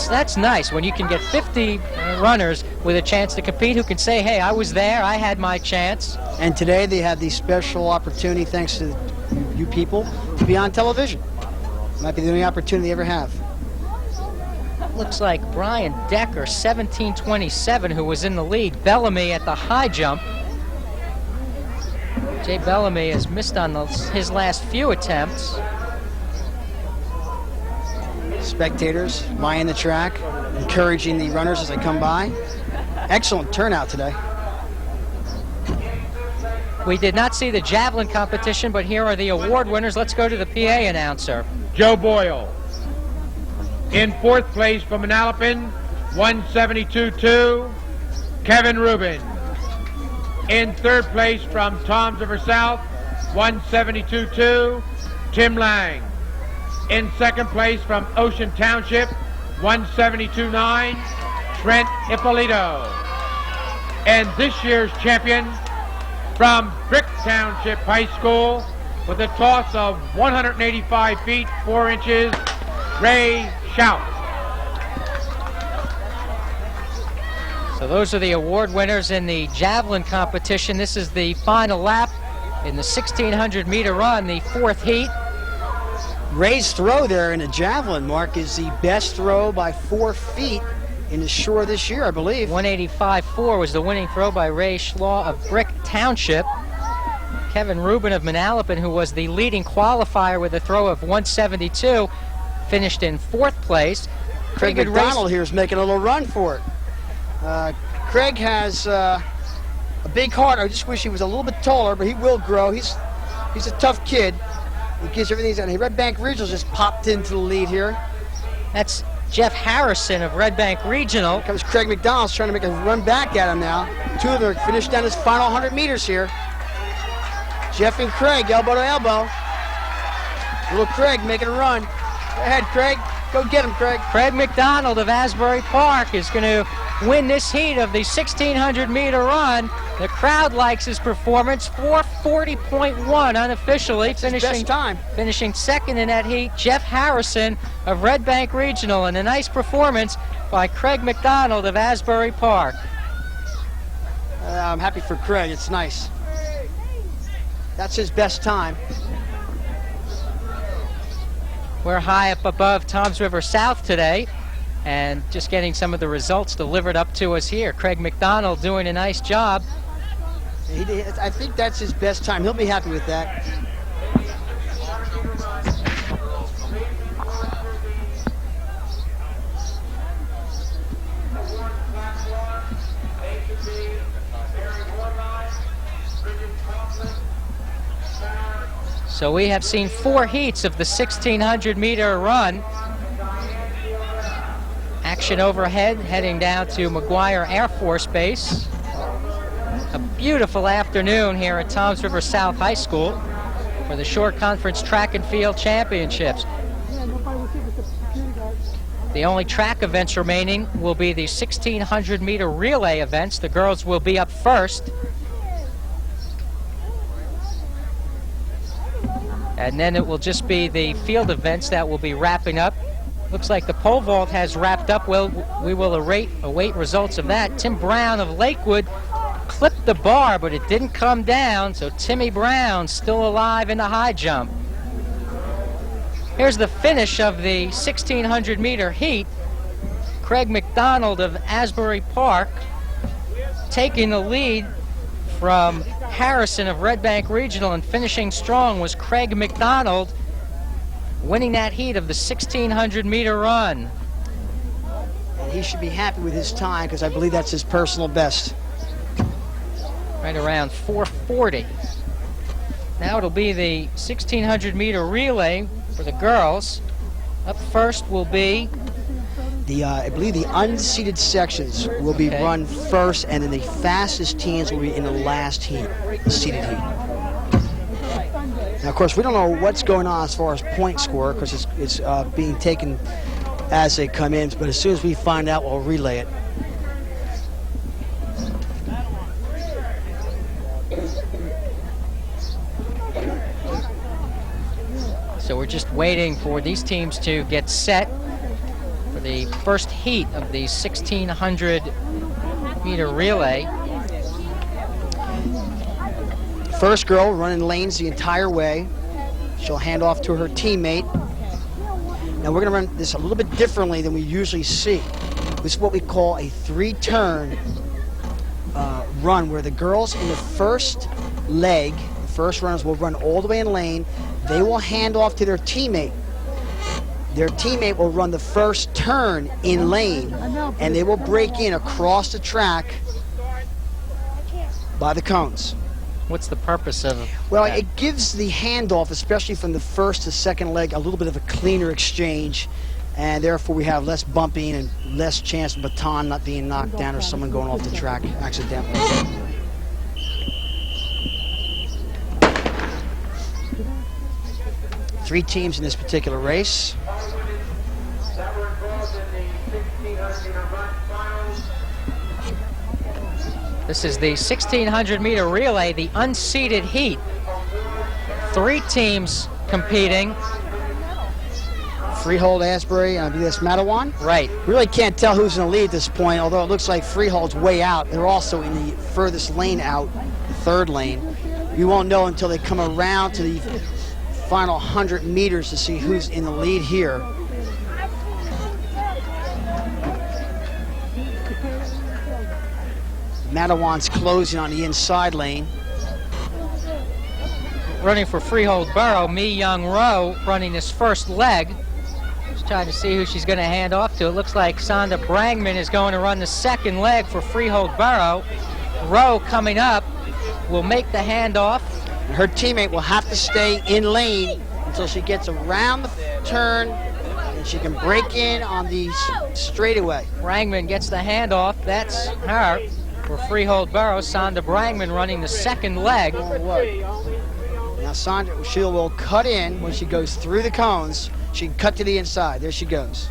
That's nice when you can get 50 runners with a chance to compete who can say, hey, I was there, I had my chance. And today they had the special opportunity, thanks to you people, to be on television. Might be the only opportunity they ever have. Looks like Brian Decker, 17:27, who was in the lead. Bellamy at the high jump. Jay Bellamy has missed on his last few attempts. Spectators lining the track, encouraging the runners as they come by. Excellent turnout today. We did not see the javelin competition, but here are the award winners. Let's go to the PA announcer. Joe Boyle. In 4th place from Manalapan, 172.2, Kevin Rubin. In 3rd place from Toms River South, 172.2, Tim Lang. In 2nd place from Ocean Township, 172.9, Trent Ippolito. And this year's champion from Brick Township High School with a toss of 185 feet 4 inches, Ray Shout. So those are the award winners in the javelin competition. This is the final lap in the 1600-meter run, the 4th heat. Ray's throw there in a javelin, Mark, is the best throw by 4 feet in the Shore this year, I believe. 185.4 was the winning throw by Ray Schlaw of Brick Township. Kevin Rubin of Manalapan, who was the leading qualifier with a throw of 172, finished in 4th place. Craig McDonald here is making a little run for it. Craig has a big heart. I just wish he was a little bit taller, but he will grow. He's a tough kid. He gives everything he's done. Red Bank Regional just popped into the lead here. That's Jeff Harrison of Red Bank Regional. Here comes Craig McDonald trying to make a run back at him now. 2 of them finished down his final 100 meters here. Jeff and Craig, elbow to elbow. Little Craig making a run. Go ahead, Craig. Go get him, Craig. Craig McDonald of Asbury Park is going to win this heat of the 1600-meter run. The crowd likes his performance. 4:40.1 unofficially. Finishing second in that heat, Jeff Harrison of Red Bank Regional, and a nice performance by Craig McDonald of Asbury Park. I'm happy for Craig. It's nice. That's his best time. We're high up above Toms River South today, and just getting some of the results delivered up to us here. Craig McDonald doing a nice job. I think that's his best time. He'll be happy with that. So we have seen 4 heats of the 1,600-meter run. Action overhead, heading down to McGuire Air Force Base. A beautiful afternoon here at Toms River South High School for the Shore Conference Track and Field Championships. The only track events remaining will be the 1,600-meter relay events. The girls will be up first. And then it will just be the field events that will be wrapping up. Looks like the pole vault has wrapped up. Well, we will await results of that. Tim Brown of Lakewood clipped the bar, but it didn't come down, so Timmy Brown still alive in the high jump. Here's the finish of the 1,600-meter heat. Craig McDonald of Asbury Park taking the lead from Harrison of Red Bank Regional, and finishing strong was Craig McDonald, winning that heat of the 1,600-meter run. And he should be happy with his time because I believe that's his personal best. Right around 4:40. Now it'll be the 1,600-meter relay for the girls. Up first will be I believe the unseeded sections will be run first, and then the fastest teams will be in the last heat, the seeded heat. Now, of course, we don't know what's going on as far as point score because it's being taken as they come in, but as soon as we find out, we'll relay it. So we're just waiting for these teams to get set for the first heat of the 1,600-meter relay. First girl running lanes the entire way. She'll hand off to her teammate. Now we're going to run this a little bit differently than we usually see. This is what we call a 3-turn run, where the girls in the first leg, the first runners will run all the way in lane. They will hand off to their teammate. Their teammate will run the first turn in lane, and they will break in across the track by the cones. What's the purpose of Well, that? it gives the handoff, especially from the first to second leg, a little bit of a cleaner exchange, and therefore we have less bumping and less chance of baton not being knocked down or someone going off the track accidentally. 3 teams in this particular race. This is the 1,600-meter relay, the unseeded heat. 3 teams competing. Freehold, Asbury, I believe that's Matawan. Right. Really can't tell who's in the lead at this point, although it looks like Freehold's way out. They're also in the furthest lane out, the 3rd lane. We won't know until they come around to the final 100 meters to see who's in the lead here. Matawan's closing on the inside lane. Running for Freehold Borough, Mi Young Rowe running this first leg. Just trying to see who she's going to hand off to. It looks like Sonda Brangman is going to run the second leg for Freehold Borough. Rowe coming up will make the handoff. Her teammate will have to stay in lane until she gets around the turn and she can break in on the straightaway. Brangman gets the handoff. That's her for Freehold Borough. Sonda Brangman running the second leg. Now Sonda, she will cut in when she goes through the cones. She can cut to the inside. There she goes.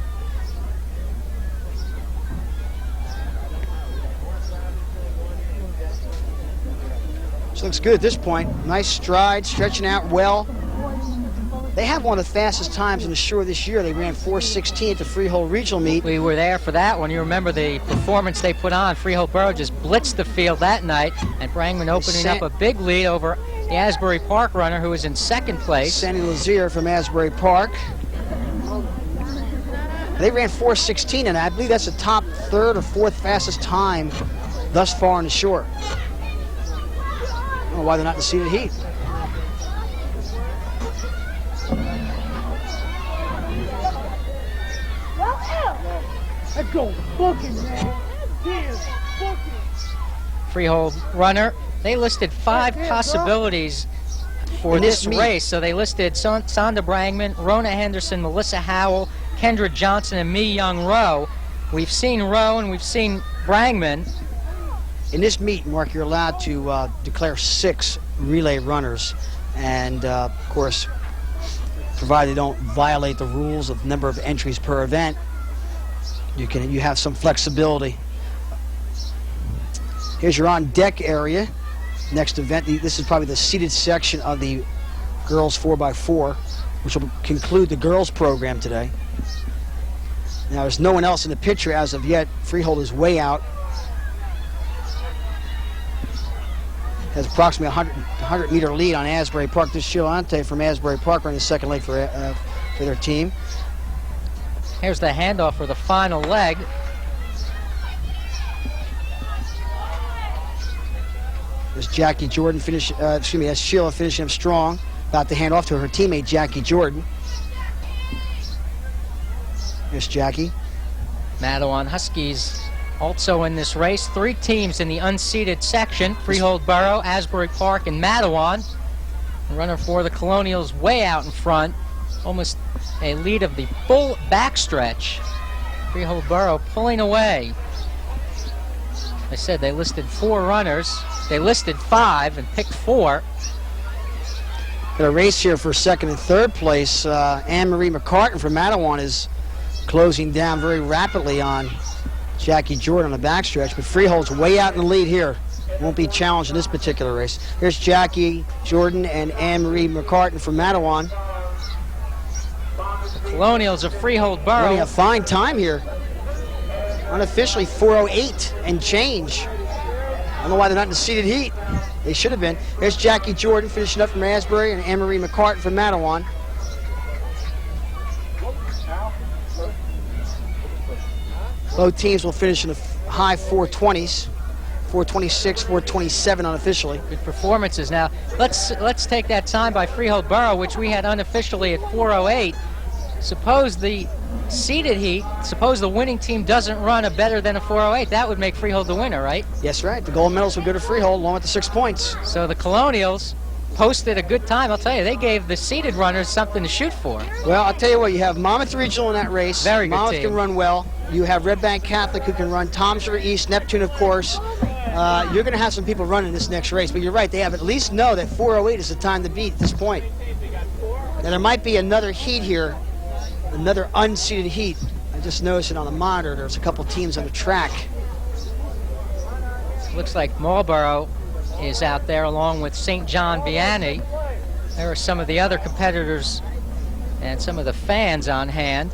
She looks good at this point. Nice stride, stretching out well. They have one of the fastest times in the Shore this year. They ran 4:16 at the Freehold Regional meet. We were there for that one. You remember the performance they put on. Freehold Borough just blitzed the field that night, and Brangman opening up a big lead over the Asbury Park runner, who was in second place. Sandy Lazier from Asbury Park. They ran 4:16, and I believe that's the top 3rd or 4th fastest time thus far in the Shore. I don't know why they're not in the seeded heat. Let's go booking, man. Freehold runner. They listed 5 possibilities for In this meet- race. So they listed Sonda Brangman, Rona Henderson, Melissa Howell, Kendra Johnson, and Mi Young Rowe. We've seen Rowe and we've seen Brangman. In this meet, Mark, you're allowed to declare 6 relay runners, and of course, provided they don't violate the rules of number of entries per event, you have some flexibility. Here's your on-deck area. Next event, this is probably the seated section of the girls 4x4, which will conclude the girls program today. Now, there's no one else in the picture as of yet. Freehold is way out. Has approximately 100-meter lead on Asbury Park. This is Chilante from Asbury Park running the second leg for their team. Here's the handoff for the final leg. There's Jackie Jordan that's Sheila finishing up strong. About to hand off to her teammate Jackie Jordan. Here's Jackie. Matawan Huskies also in this race. 3 teams in the unseeded section: Freehold Borough, Asbury Park, and Matawan. The runner for the Colonials way out in front, almost a lead of the full backstretch. Freehold Borough pulling away. I said they listed 4 runners. They listed 5 and picked 4. Got a race here for second and third place. Anne-Marie McCartan from Matawan is closing down very rapidly on Jackie Jordan on the backstretch, but Freehold's way out in the lead here. Won't be challenged in this particular race. Here's Jackie Jordan and Anne-Marie McCartan from Matawan. The Colonials of Freehold Borough. Running a fine time here. Unofficially 4:08 and change. I don't know why they're not in the seated heat. They should have been. There's Jackie Jordan finishing up from Asbury and Anne-Marie McCartan from Matawan. Both teams will finish in the high 420s. 426, 427 unofficially. Good performances. Now, let's take that time by Freehold Borough, which we had unofficially at 4:08. Suppose the seeded heat, suppose the winning team doesn't run a better than a 4:08. That would make Freehold the winner, right? Yes, right. The gold medals will go to Freehold along with the 6 points. So the Colonials posted a good time. I'll tell you, they gave the seeded runners something to shoot for. Well, I'll tell you what, you have Monmouth Regional in that race. Very good Monmouth team. can run well. You have Red Bank Catholic who can run. Tom's River East, Neptune, of course. You're going to have some people running this next race, but you're right. They have at least know that 4:08 is the time to beat at this point. Now, there might be another heat here, another unseeded heat. I just noticed it on the monitor. There's a couple teams on the track. Looks like Marlboro is out there along with St. John Vianney. There are some of the other competitors and some of the fans on hand.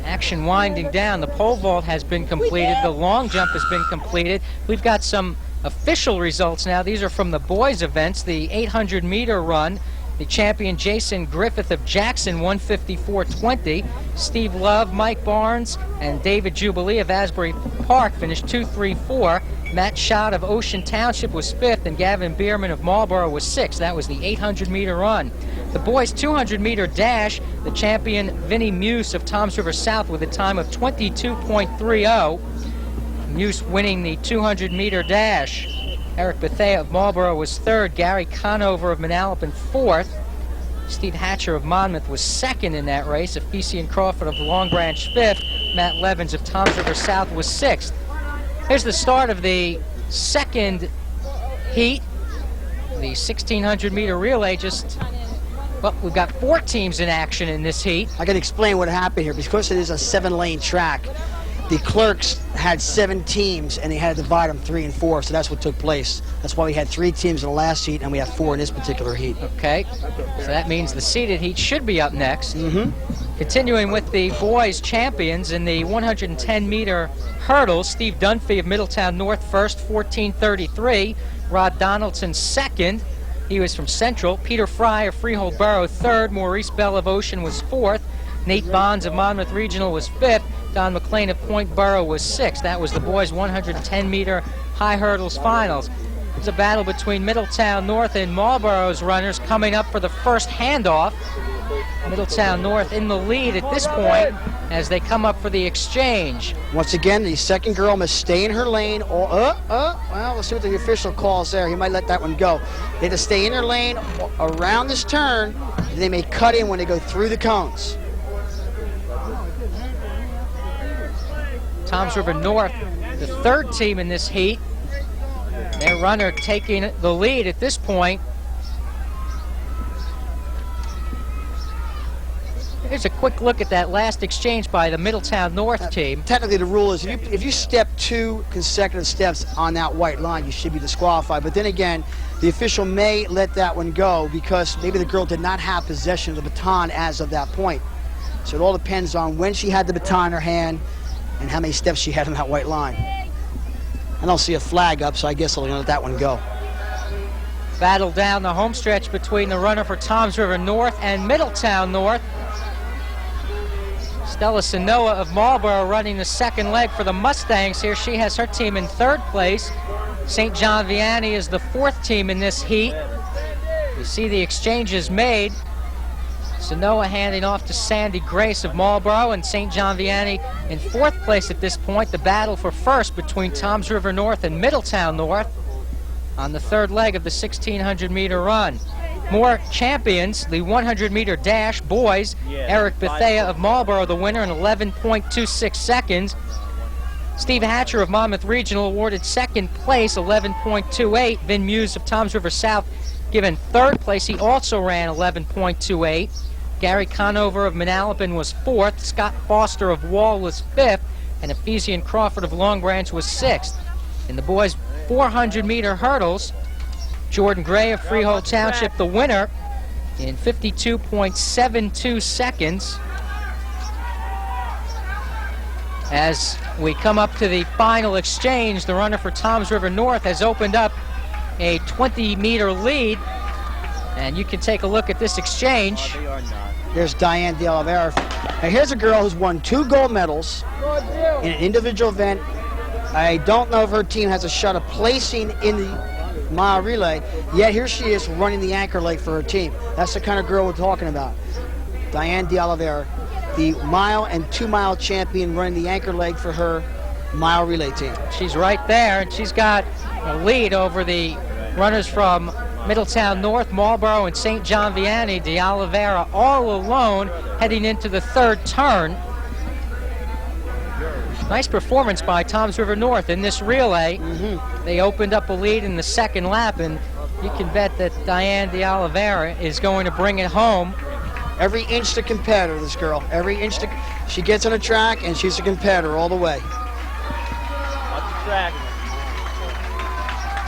Action winding down. The pole vault has been completed. The long jump has been completed. We've got some official results now. These are from the boys' events. The 800-meter run. The champion Jason Griffith of Jackson, 154.20. Steve Love, Mike Barnes, and David Jubilee of Asbury Park finished 2:34. Matt Schott of Ocean Township was 5th, and Gavin Bierman of Marlboro was 6th. That was the 800-meter run. The boys' 200-meter dash, the champion Vinnie Muse of Toms River South with a time of 22.30. Muse winning the 200-meter dash. Eric Bethea of Marlboro was 3rd. Gary Conover of Manalapan 4th. Steve Hatcher of Monmouth was 2nd in that race. Ephesian Crawford of Long Branch 5th. Matt Levins of Toms River South was 6th. Here's the start of the second heat. The 1,600-meter relay well, we've got 4 teams in action in this heat. I can explain what happened here. Because it is a 7-lane track, the clerks had 7 teams, and they had to divide them 3 and 4, so that's what took place. That's why we had 3 teams in the last heat, and we have 4 in this particular heat. Okay, so that means the seeded heat should be up next. Continuing with the boys' champions in the 110-meter hurdles, Steve Dunphy of Middletown North first, 14:33. Rod Donaldson 2nd. He was from Central. Peter Fry of Freehold Borough 3rd. Maurice Bell of Ocean was 4th. Nate Bonds of Monmouth Regional was 5th. Don McLean of Point Borough was 6th. That was the boys' 110-meter high hurdles finals. It was a battle between Middletown North and Marlboro's runners coming up for the first handoff. Middletown North in the lead at this point as they come up for the exchange. Once again, the second girl must stay in her lane. Well, let's see what the official calls there. He might let that one go. They have to stay in their lane around this turn. And they may cut in when they go through the cones. Toms River North, the third team in this heat. Their runner taking the lead at this point. Here's a quick look at that last exchange by the Middletown North team. Technically, the rule is if you step 2 consecutive steps on that white line, you should be disqualified. But then again, the official may let that one go because maybe the girl did not have possession of the baton as of that point. So it all depends on when she had the baton in her hand and how many steps she had on that white line. I don't see a flag up, so I guess I'll let that one go. Battle down the home stretch between the runner for Toms River North and Middletown North. Stella Sanoa of Marlboro running the second leg for the Mustangs here. She has her team in third place. St. John Vianney is the fourth team in this heat. You see the exchanges made. Sanoa handing off to Sandy Grace of Marlboro, and St. John Vianney in fourth place at this point. The battle for first between Toms River North and Middletown North on the third leg of the 1,600-meter run. More champions, the 100-meter dash, boys. Eric Bethea of Marlboro, the winner in 11.26 seconds. Steve Hatcher of Monmouth Regional awarded second place, 11.28. Vin Muse of Toms River South given third place. He also ran 11.28. Gary Conover of Manalapan was fourth. Scott Foster of Wall was fifth. And Ephesian Crawford of Long Branch was sixth. In the boys' 400-meter hurdles, Jordan Gray of Freehold Township, the winner in 52.72 seconds. As we come up to the final exchange, the runner for Toms River North has opened up a 20-meter lead. And you can take a look at this exchange. There's Diane De Oliveira. Now here's a girl who's won 2 gold medals in an individual event. I don't know if her team has a shot of placing in the mile relay, yet here she is running the anchor leg for her team. That's the kind of girl we're talking about. Diane De Oliveira, the mile and 2-mile champion, running the anchor leg for her mile relay team. She's right there, and she's got a lead over the runners from Middletown North, Marlboro, and St. John Vianney. De Oliveira all alone heading into the third turn. Nice performance by Toms River North in this relay. They opened up a lead in the second lap, and you can bet that Diane De Oliveira is going to bring it home. Every inch the competitor, this girl. Every inch she gets on the track, and she's a competitor all the way.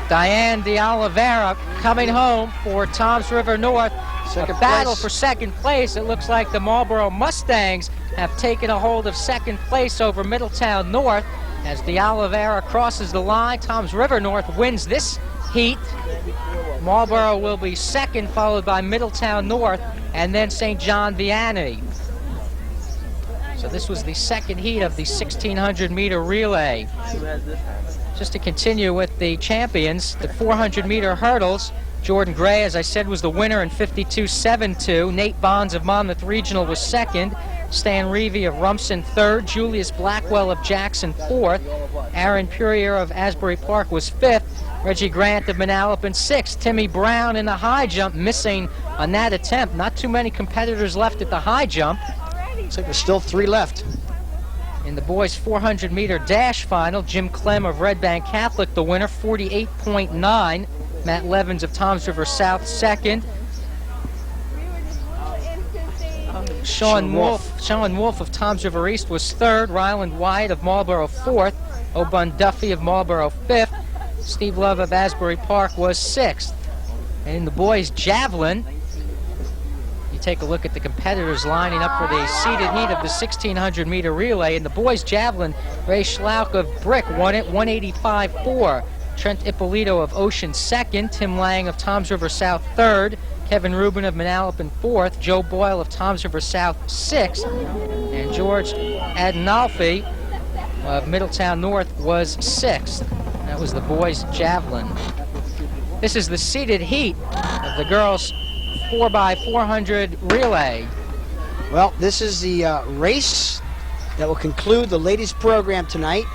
Diane De Oliveira coming home for Toms River North. A battle for second place. It looks like the Marlboro Mustangs have taken a hold of second place over Middletown North. As De Oliveira crosses the line, Toms River North wins this heat. Marlboro will be second, followed by Middletown North, and then St. John Vianney. So this was the second heat of the 1,600-meter relay. Just to continue with the champions, the 400-meter hurdles, Jordan Gray, as I said, was the winner in 52.72. Nate Bonds of Monmouth Regional was second. Stan Reevy of Rumson third. Julius Blackwell of Jackson fourth. Aaron Purrier of Asbury Park was fifth. Reggie Grant of Manalapan sixth. Timmy Brown in the high jump, missing on that attempt. Not too many competitors left at the high jump. Looks like there's still 3 left. In the boys' 400-meter dash final, Jim Clem of Red Bank Catholic, the winner, 48.9. Matt Levins of Toms River South second. Sean Wolf of Toms River East was third. Ryland White of Marlboro fourth. Obun Duffy of Marlboro fifth. Steve Love of Asbury Park was sixth. And in the boys' javelin, you take a look at the competitors lining up for the seeded heat of the 1,600-meter relay. In the boys' javelin, Ray Schlauk of Brick won it, 185.4. Trent Ippolito of Ocean second. Tim Lang of Toms River South third. Kevin Rubin of Manalapan fourth. Joe Boyle of Toms River South sixth. And George Adenolfi of Middletown North was sixth. That was the boys' javelin. This is the seeded heat of the girls' 4x400 relay. Well, this is the race that will conclude the ladies' program tonight.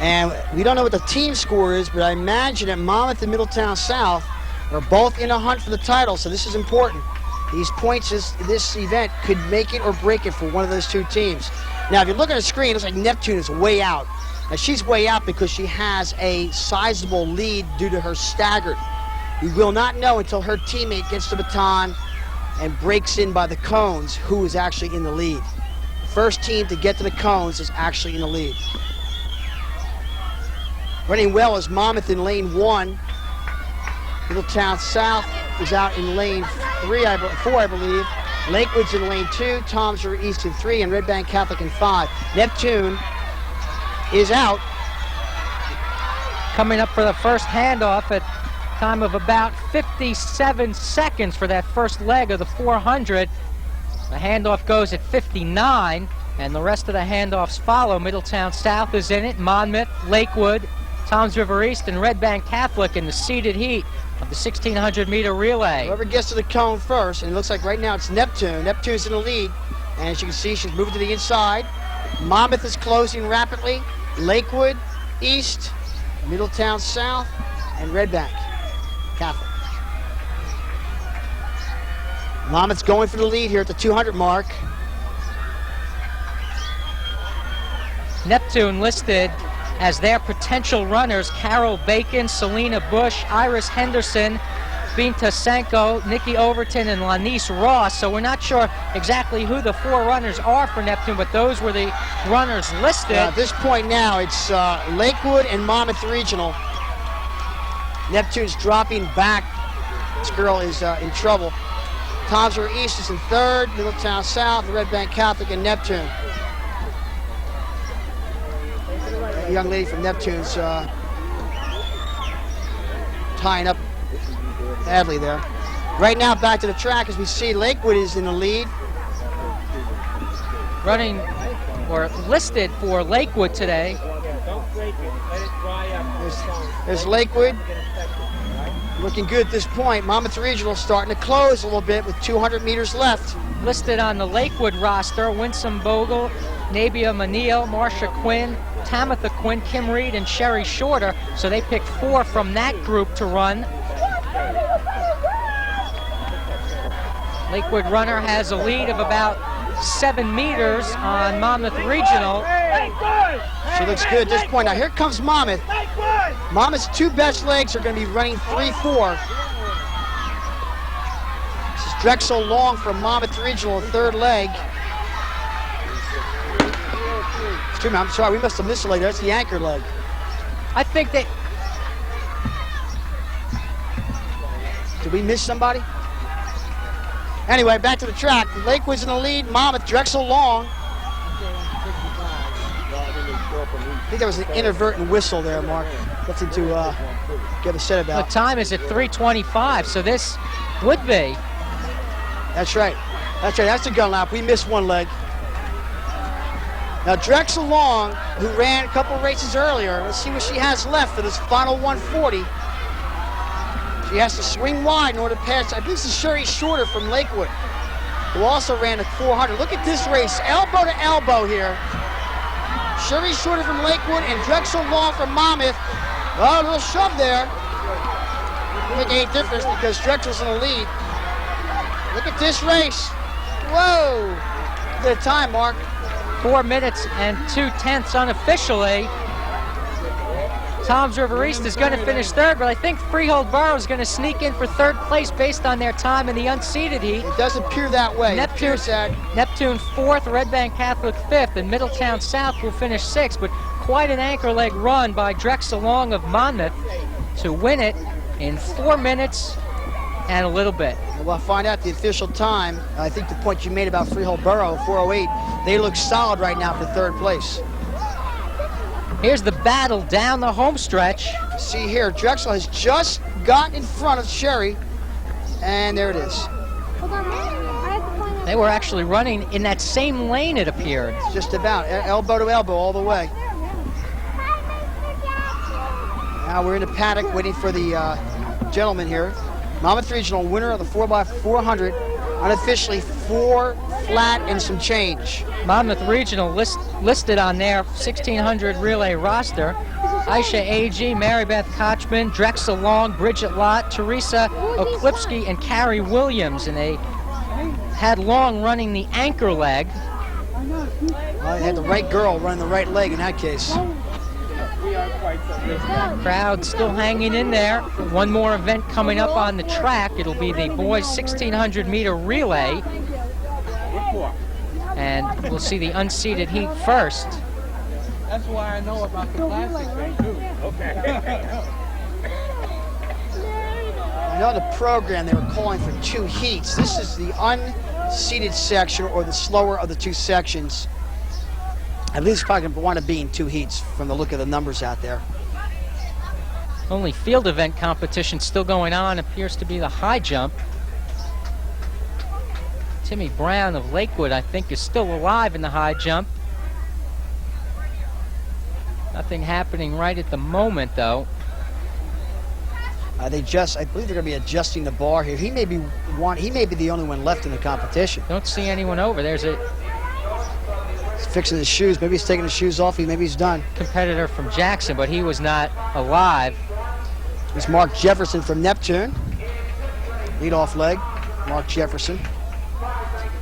And we don't know what the team score is, but I imagine that Monmouth and Middletown South are both in a hunt for the title, so this is important. These points, this event could make it or break it for one of those two teams. Now, if you look at the screen, it looks like Neptune is way out. Now, she's way out because she has a sizable lead due to her staggered. We will not know until her teammate gets the baton and breaks in by the cones who is actually in the lead. First team to get to the cones is actually in the lead. Running well is Monmouth in lane 1. Middletown South is out in lane 4, I believe. Lakewood's in lane 2, Toms River East in 3, and Red Bank Catholic in 5. Neptune is out. Coming up for the first handoff at time of about 57 seconds for that first leg of the 400. The handoff goes at 59, and the rest of the handoffs follow. Middletown South is in it, Monmouth, Lakewood, Toms River East, and Red Bank Catholic in the seeded heat of the 1,600-meter relay. Whoever gets to the cone first, and it looks like right now it's Neptune. Neptune's in the lead, and as you can see, she's moving to the inside. Monmouth is closing rapidly. Lakewood, East, Middletown South, and Red Bank Catholic. Monmouth's going for the lead here at the 200 mark. Neptune listed as their potential runners: Carol Bacon, Selena Bush, Iris Henderson, Binta Senko, Nikki Overton, and Lanice Ross. So we're not sure exactly who the 4 runners are for Neptune, but those were the runners listed. At this point now, it's Lakewood and Monmouth Regional. Neptune's dropping back. This girl is in trouble. Toms River East is in 3rd, Middletown South, Red Bank Catholic, and Neptune. A young lady from Neptune's tying up badly there. Right now, back to the track as we see Lakewood is in the lead. Running, or listed for Lakewood today. There's Lakewood. Looking good at this point. Monmouth Regional starting to close a little bit with 200 meters left. Listed on the Lakewood roster: Winsome Bogle, Nabia Manil, Marcia Quinn, Tamitha Quinn, Kim Reed, and Sherry Shorter. So they picked 4 from that group to run. Lakewood runner has a lead of about 7 meters on Monmouth Regional. She looks good at this point. Now here comes Monmouth. Monmouth's 2 best legs are going to be running 3-4. This is Drexel Long from Monmouth Regional, 3rd leg. Excuse me, I'm sorry, we must have missed a leg. That's the anchor leg. I think that... Did we miss somebody? Anyway, back to the track. Lakewood's in the lead. Monmouth, Drexel Long. I think there was an inadvertent whistle there, Mark. Nothing to get upset about. The time is at 3:25, so this would be. That's right. That's right. That's the gun lap. We missed 1 leg. Now Drexel Long, who ran a couple races earlier, let's see what she has left for this final 140. She has to swing wide in order to pass. I believe this is Sherry Shorter from Lakewood, who also ran a 400. Look at this race, elbow to elbow here. Sherry Shorter from Lakewood and Drexel Long from Monmouth. Oh, a little shove there. Doesn't make any difference because Drexel's in the lead. Look at this race. Whoa. Look at the time, Mark. 4 minutes and 2/10 unofficially. Toms River East is going to finish 3rd, but I think Freehold Borough is going to sneak in for 3rd place based on their time in the unseeded heat. It doesn't appear that way. Neptune 4th, Red Bank Catholic 5th, and Middletown South will finish 6th, but quite an anchor leg run by Drexel Long of Monmouth to win it in 4 minutes and a little bit. We'll find out the official time. I think the point you made about Freehold Borough, 4:08, they look solid right now for 3rd place. Here's the battle down the home stretch. See here, Drexel has just got in front of Sherry, and there it is. They were actually running in that same lane, it appeared. Just about, elbow to elbow all the way. Now we're in the paddock waiting for the gentleman here. Monmouth Regional winner of the 4x400, unofficially 4 flat and some change. Monmouth Regional listed on their 1600 relay roster: Aisha Agee, Mary Beth Kochman, Drexel Long, Bridget Lott, Teresa Oklipski, and Carrie Williams. And they had Long running the anchor leg. Well, they had the right girl running the right leg in that case. Crowd still hanging in there. One more event coming up on the track. It'll be the boys 1600 meter relay. And we'll see the unseeded heat first. That's why I know about the classic thing, too. Okay. I know the program they were calling for 2 heats. This is the unseeded section, or the slower of the 2 sections. At least probably going to want to be in 2 heats from the look of the numbers out there. Only field event competition still going on appears to be the high jump. Timmy Brown of Lakewood, I think, is still alive in the high jump. Nothing happening right at the moment, though. I believe they're going to be adjusting the bar here. He may be the only one left in the competition. Don't see anyone over. There's a He's fixing his shoes. Maybe he's taking his shoes off. Maybe he's done. competitor from Jackson, but he was not alive. It's Mark Jefferson from Neptune. Lead-off leg, Mark Jefferson.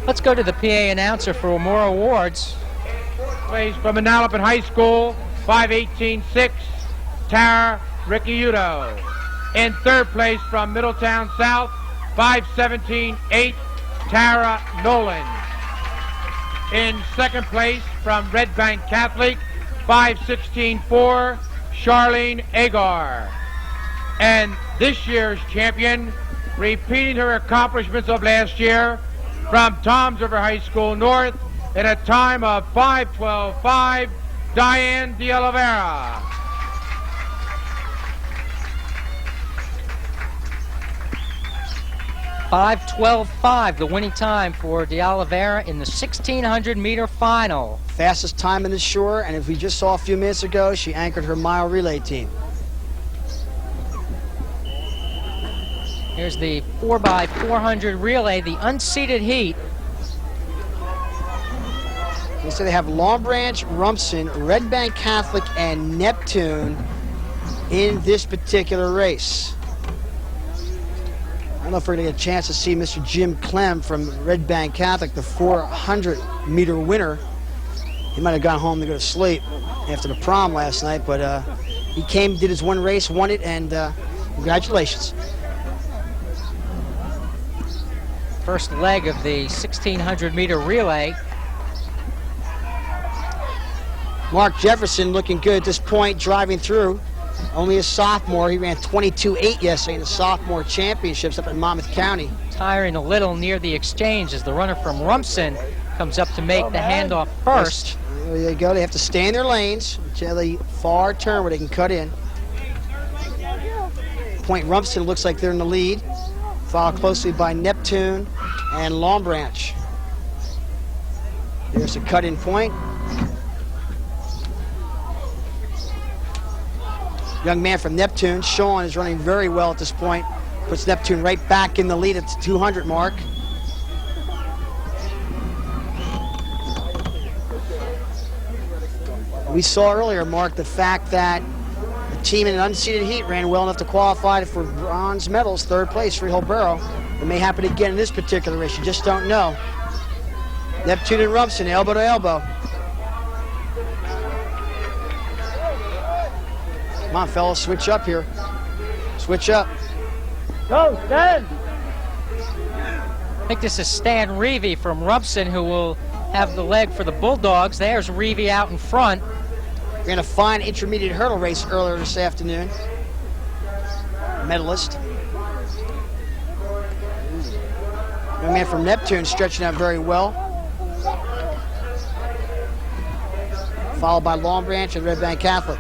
Let's go to the PA announcer for more awards. Place from Manalapan High School, 5:18.6, Tara Ricciuto. In third place from Middletown South, 5:17.8, Tara Nolan. In second place from Red Bank Catholic, 5:16.4, Charlene Agar. And this year's champion, repeating her accomplishments of last year, from Toms River High School North, at a time of 5:12.5, Diane De Oliveira. .512.5, the winning time for De Oliveira in the 1600 meter final. Fastest time in the shore, and as we just saw a few minutes ago, she anchored her mile relay team. Here's the 4x400 relay, the unseeded heat. They say they have Long Branch, Rumson, Red Bank Catholic, and Neptune in this particular race. I don't know if we're going to get a chance to see Mr. Jim Clem from Red Bank Catholic, the 400 meter winner. He might have gone home to go to sleep after the prom last night, but he came, did his one race, won it, and congratulations. First leg of the 1600 meter relay. Mark Jefferson looking good at this point, driving through. Only a sophomore. He ran 22.8 yesterday in the sophomore championships up in Monmouth County. Tiring a little near the exchange as the runner from Rumson comes up to make the handoff first. There you go. They have to stay in their lanes until the far turn where they can cut in. Point Rumson looks like they're in the lead, followed closely by Neptune and Long Branch. There's a cut-in point. Young man from Neptune, Sean, is running very well at this point. Puts Neptune right back in the lead at the 200 mark. We saw earlier, Mark, the fact that the team in an unseeded heat ran well enough to qualify for bronze medals, third place for Hillsborough. It may happen again in this particular race. You just don't know. Neptune and Rumson, elbow to elbow. Come on, fellas, switch up here. Switch up. Go, Stan! I think this is Stan Reevy from Rumson who will have the leg for the Bulldogs. There's Reevy out in front. Ran a fine intermediate hurdle race earlier this afternoon. Medalist. Young man from Neptune stretching out very well. Followed by Long Branch and Red Bank Catholic.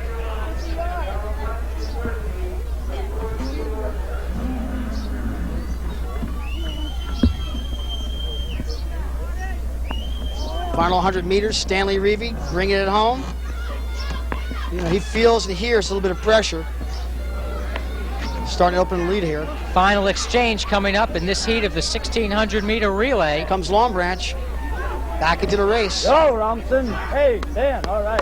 Final 100 meters, Stanley Reevy bringing it home. You know, he feels and hears a little bit of pressure. starting to open the lead here. Final exchange coming up in this heat of the 1600-meter relay. Comes Long Branch back into the race. Go, Rumson. Hey, Dan, all right.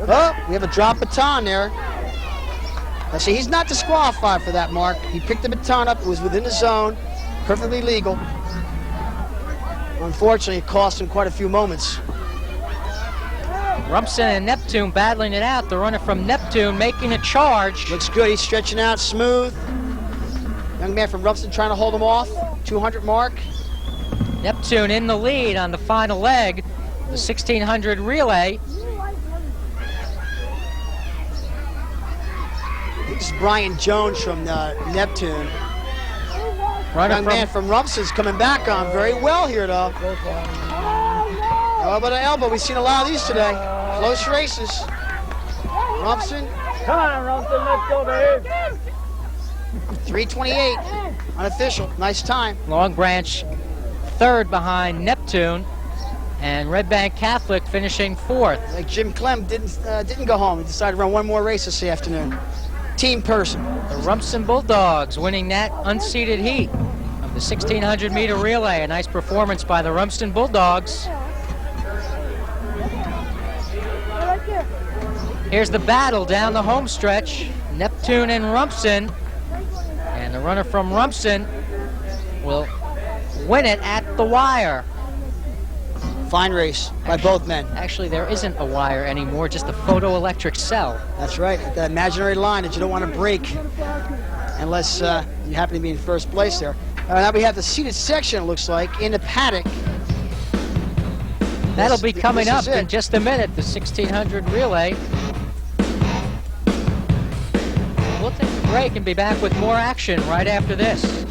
Oh, we have a drop baton there. Now see, he's not disqualified for that, Mark. He picked the baton up. It was within the zone, perfectly legal. Unfortunately, it cost him quite a few moments. Rumson and Neptune battling it out. The runner from Neptune making a charge. Looks good. He's stretching out smooth. Young man from Rumson trying to hold him off. 200 mark. Neptune in the lead on the final leg, the 1600 relay. This is Brian Jones from Neptune. Young man from Rumson's coming back on very well here, though. How about an elbow? We've seen a lot of these today. Close races. Rumson. Come on, Rumson, let's go, babe. 3:28, unofficial. Nice time. Long Branch third behind Neptune, and Red Bank Catholic finishing fourth. Like Jim Clem didn't go home. He decided to run one more race this afternoon. Team person. The Rumson Bulldogs winning that unseeded heat of the 1600-meter relay. A nice performance by the Rumson Bulldogs. Here's the battle down the home stretch. Neptune and Rumson. And the runner from Rumson will win it at the wire. Fine race by both men. Actually, there isn't a wire anymore, just a photoelectric cell. That's right, that imaginary line that you don't want to break unless you happen to be in first place there. Now we have the seated section, it looks like, in the paddock. That'll be coming up in just a minute, the 1600 relay. We'll take a break and be back with more action right after this.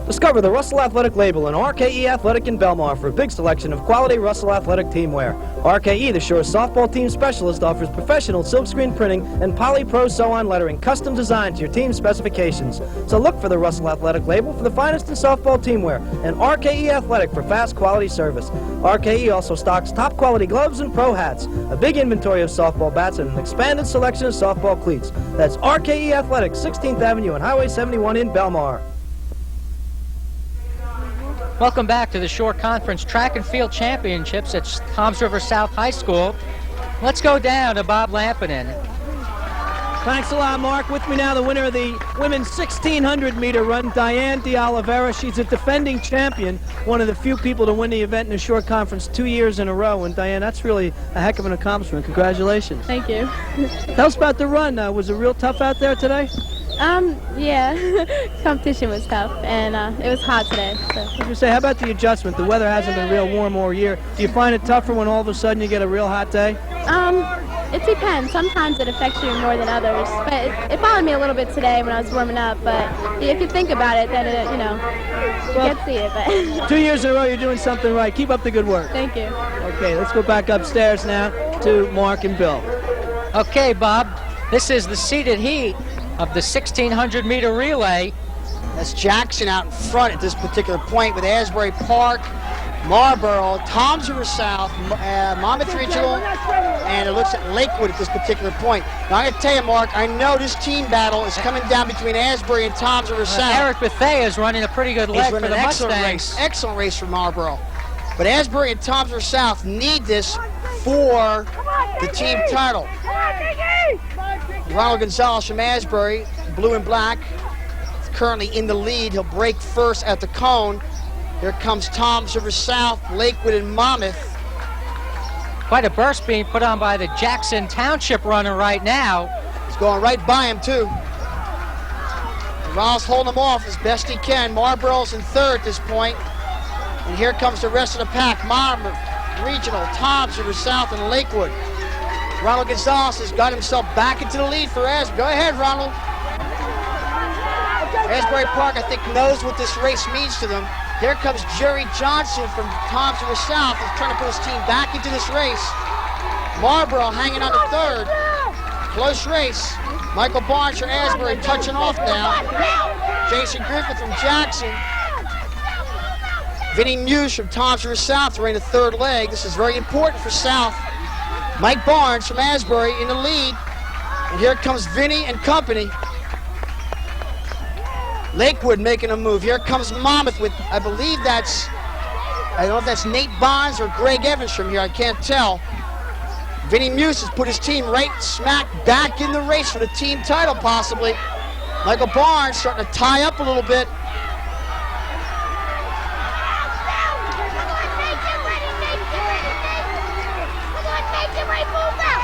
Discover the Russell Athletic label and RKE Athletic in Belmar for a big selection of quality Russell Athletic teamwear. RKE, the Shore softball team specialist, offers professional silkscreen printing and Poly-Pro sew-on lettering, custom designed to your team specifications. So look for the Russell Athletic label for the finest in softball teamwear and RKE Athletic for fast quality service. RKE also stocks top quality gloves and pro hats, a big inventory of softball bats, and an expanded selection of softball cleats. That's RKE Athletic, 16th Avenue and Highway 71 in Belmar. Welcome back to the Shore Conference Track and Field Championships at Toms River South High School. Let's go down to Bob Lampinen. Thanks a lot, Mark. With me now, the winner of the women's 1600-meter run, Diane D'Oliveira. She's a defending champion, one of the few people to win the event in the Shore Conference 2 years in a row. And Diane, that's really a heck of an accomplishment. Congratulations. Thank you. Tell us about the run. Was it real tough out there today? Yeah. Competition was tough, and it was hot today. So. I was going to say, how about the adjustment? The weather hasn't been real warm all year. Do you find it tougher when all of a sudden you get a real hot day? It depends. Sometimes it affects you more than others. But it bothered me a little bit today when I was warming up. But if you think about it, then you can't see it. But 2 years in a row, you're doing something right. Keep up the good work. Thank you. Okay, let's go back upstairs now to Mark and Bill. Okay, Bob, this is the seated heat of the 1600-meter relay. That's Jackson out in front at this particular point with Asbury Park, Marlboro, Toms River South, Monmouth Regional, and it looks at Lakewood at this particular point. Now, I'm going to tell you, Mark, I know this team battle is coming down between Asbury and Toms River South. Eric Bethea is running a pretty good leg for the Mustangs. Excellent race for Marlboro. But Asbury and Toms River South need this for the team title. Ronald Gonzalez from Asbury, blue and black, is currently in the lead. He'll break first at the cone. Here comes Toms River South, Lakewood, and Monmouth. Quite a burst being put on by the Jackson Township runner right now. He's going right by him, too. Ronald's holding him off as best he can. Marlboro's in third at this point. And here comes the rest of the pack. Monmouth Regional, Toms River South, and Lakewood. Ronald Gonzalez has got himself back into the lead for Asbury. Go ahead, Ronald. Asbury Park, I think, knows what this race means to them. Here comes Jerry Johnson from Toms River South. He's trying to put his team back into this race. Marlboro hanging on to third. Close race. Michael Barnes from Asbury touching off now. Jason Griffith from Jackson. Vinny Muse from Toms River South running the third leg. This is very important for South. Mike Barnes from Asbury in the lead. And here comes Vinny and company. Lakewood making a move. Here comes Monmouth with, I don't know if that's Nate Bonds or Greg Evans from here, I can't tell. Vinny Muse has put his team right smack back in the race for the team title, possibly. Michael Barnes starting to tie up a little bit.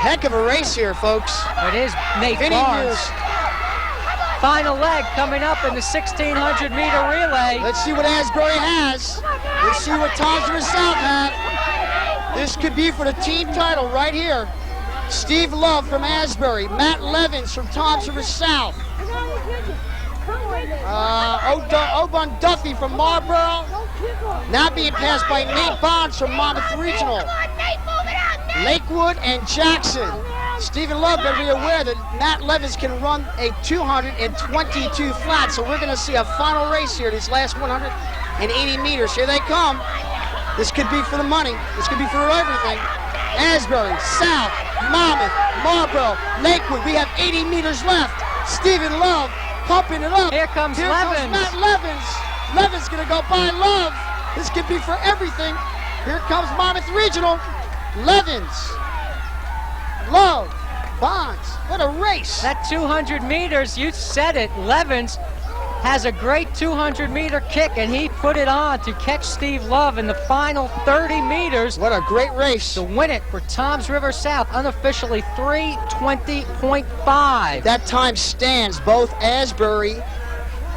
Heck of a race here, folks. It is Nate Vinny Barnes. Muse. Final leg coming up in the 1,600 meter relay. Let's see what Asbury has. Let's see what Tom's River South have. This could be for the team title right here. Steve Love from Asbury, Matt Levins from Tom's River South, Obon Duffy from Marlboro, now being passed by Nate Bonds from Monmouth Regional. Lakewood and Jackson. Stephen Love better be aware that Matt Levins can run a 222 flat, so we're going to see a final race here, these last 180 meters. Here they come. This could be for the money. This could be for everything. Asbury, South, Monmouth, Marlboro, Lakewood. We have 80 meters left. Stephen Love pumping it up. Here comes Levins. Matt Levins. Levins going to go by Love. This could be for everything. Here comes Monmouth Regional. Levins, Love, Bonds. What a race. That 200 meters, you said it, Levins has a great 200-meter kick, and he put it on to catch Steve Love in the final 30 meters. What a great race. To win it for Tom's River South, unofficially 3:20.5. That time stands. Both Asbury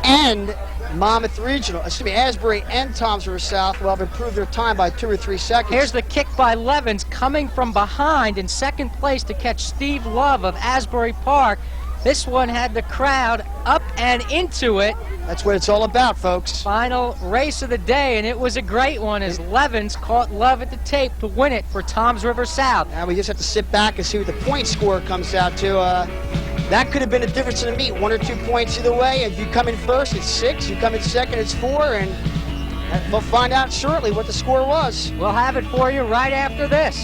and Monmouth Regional, Asbury and Tom's River South will have improved their time by 2 or 3 seconds. Here's the kick by Levins coming from behind in second place to catch Steve Love of Asbury Park. This one had the crowd up and into it. That's what it's all about, folks. Final race of the day, and it was a great one as Levins caught Love at the tape to win it for Tom's River South. Now we just have to sit back and see what the point score comes out to. That could have been a difference in the meet, 1 or 2 points either way. If you come in first, it's 6. You come in second, it's 4. And we'll find out shortly what the score was. We'll have it for you right after this.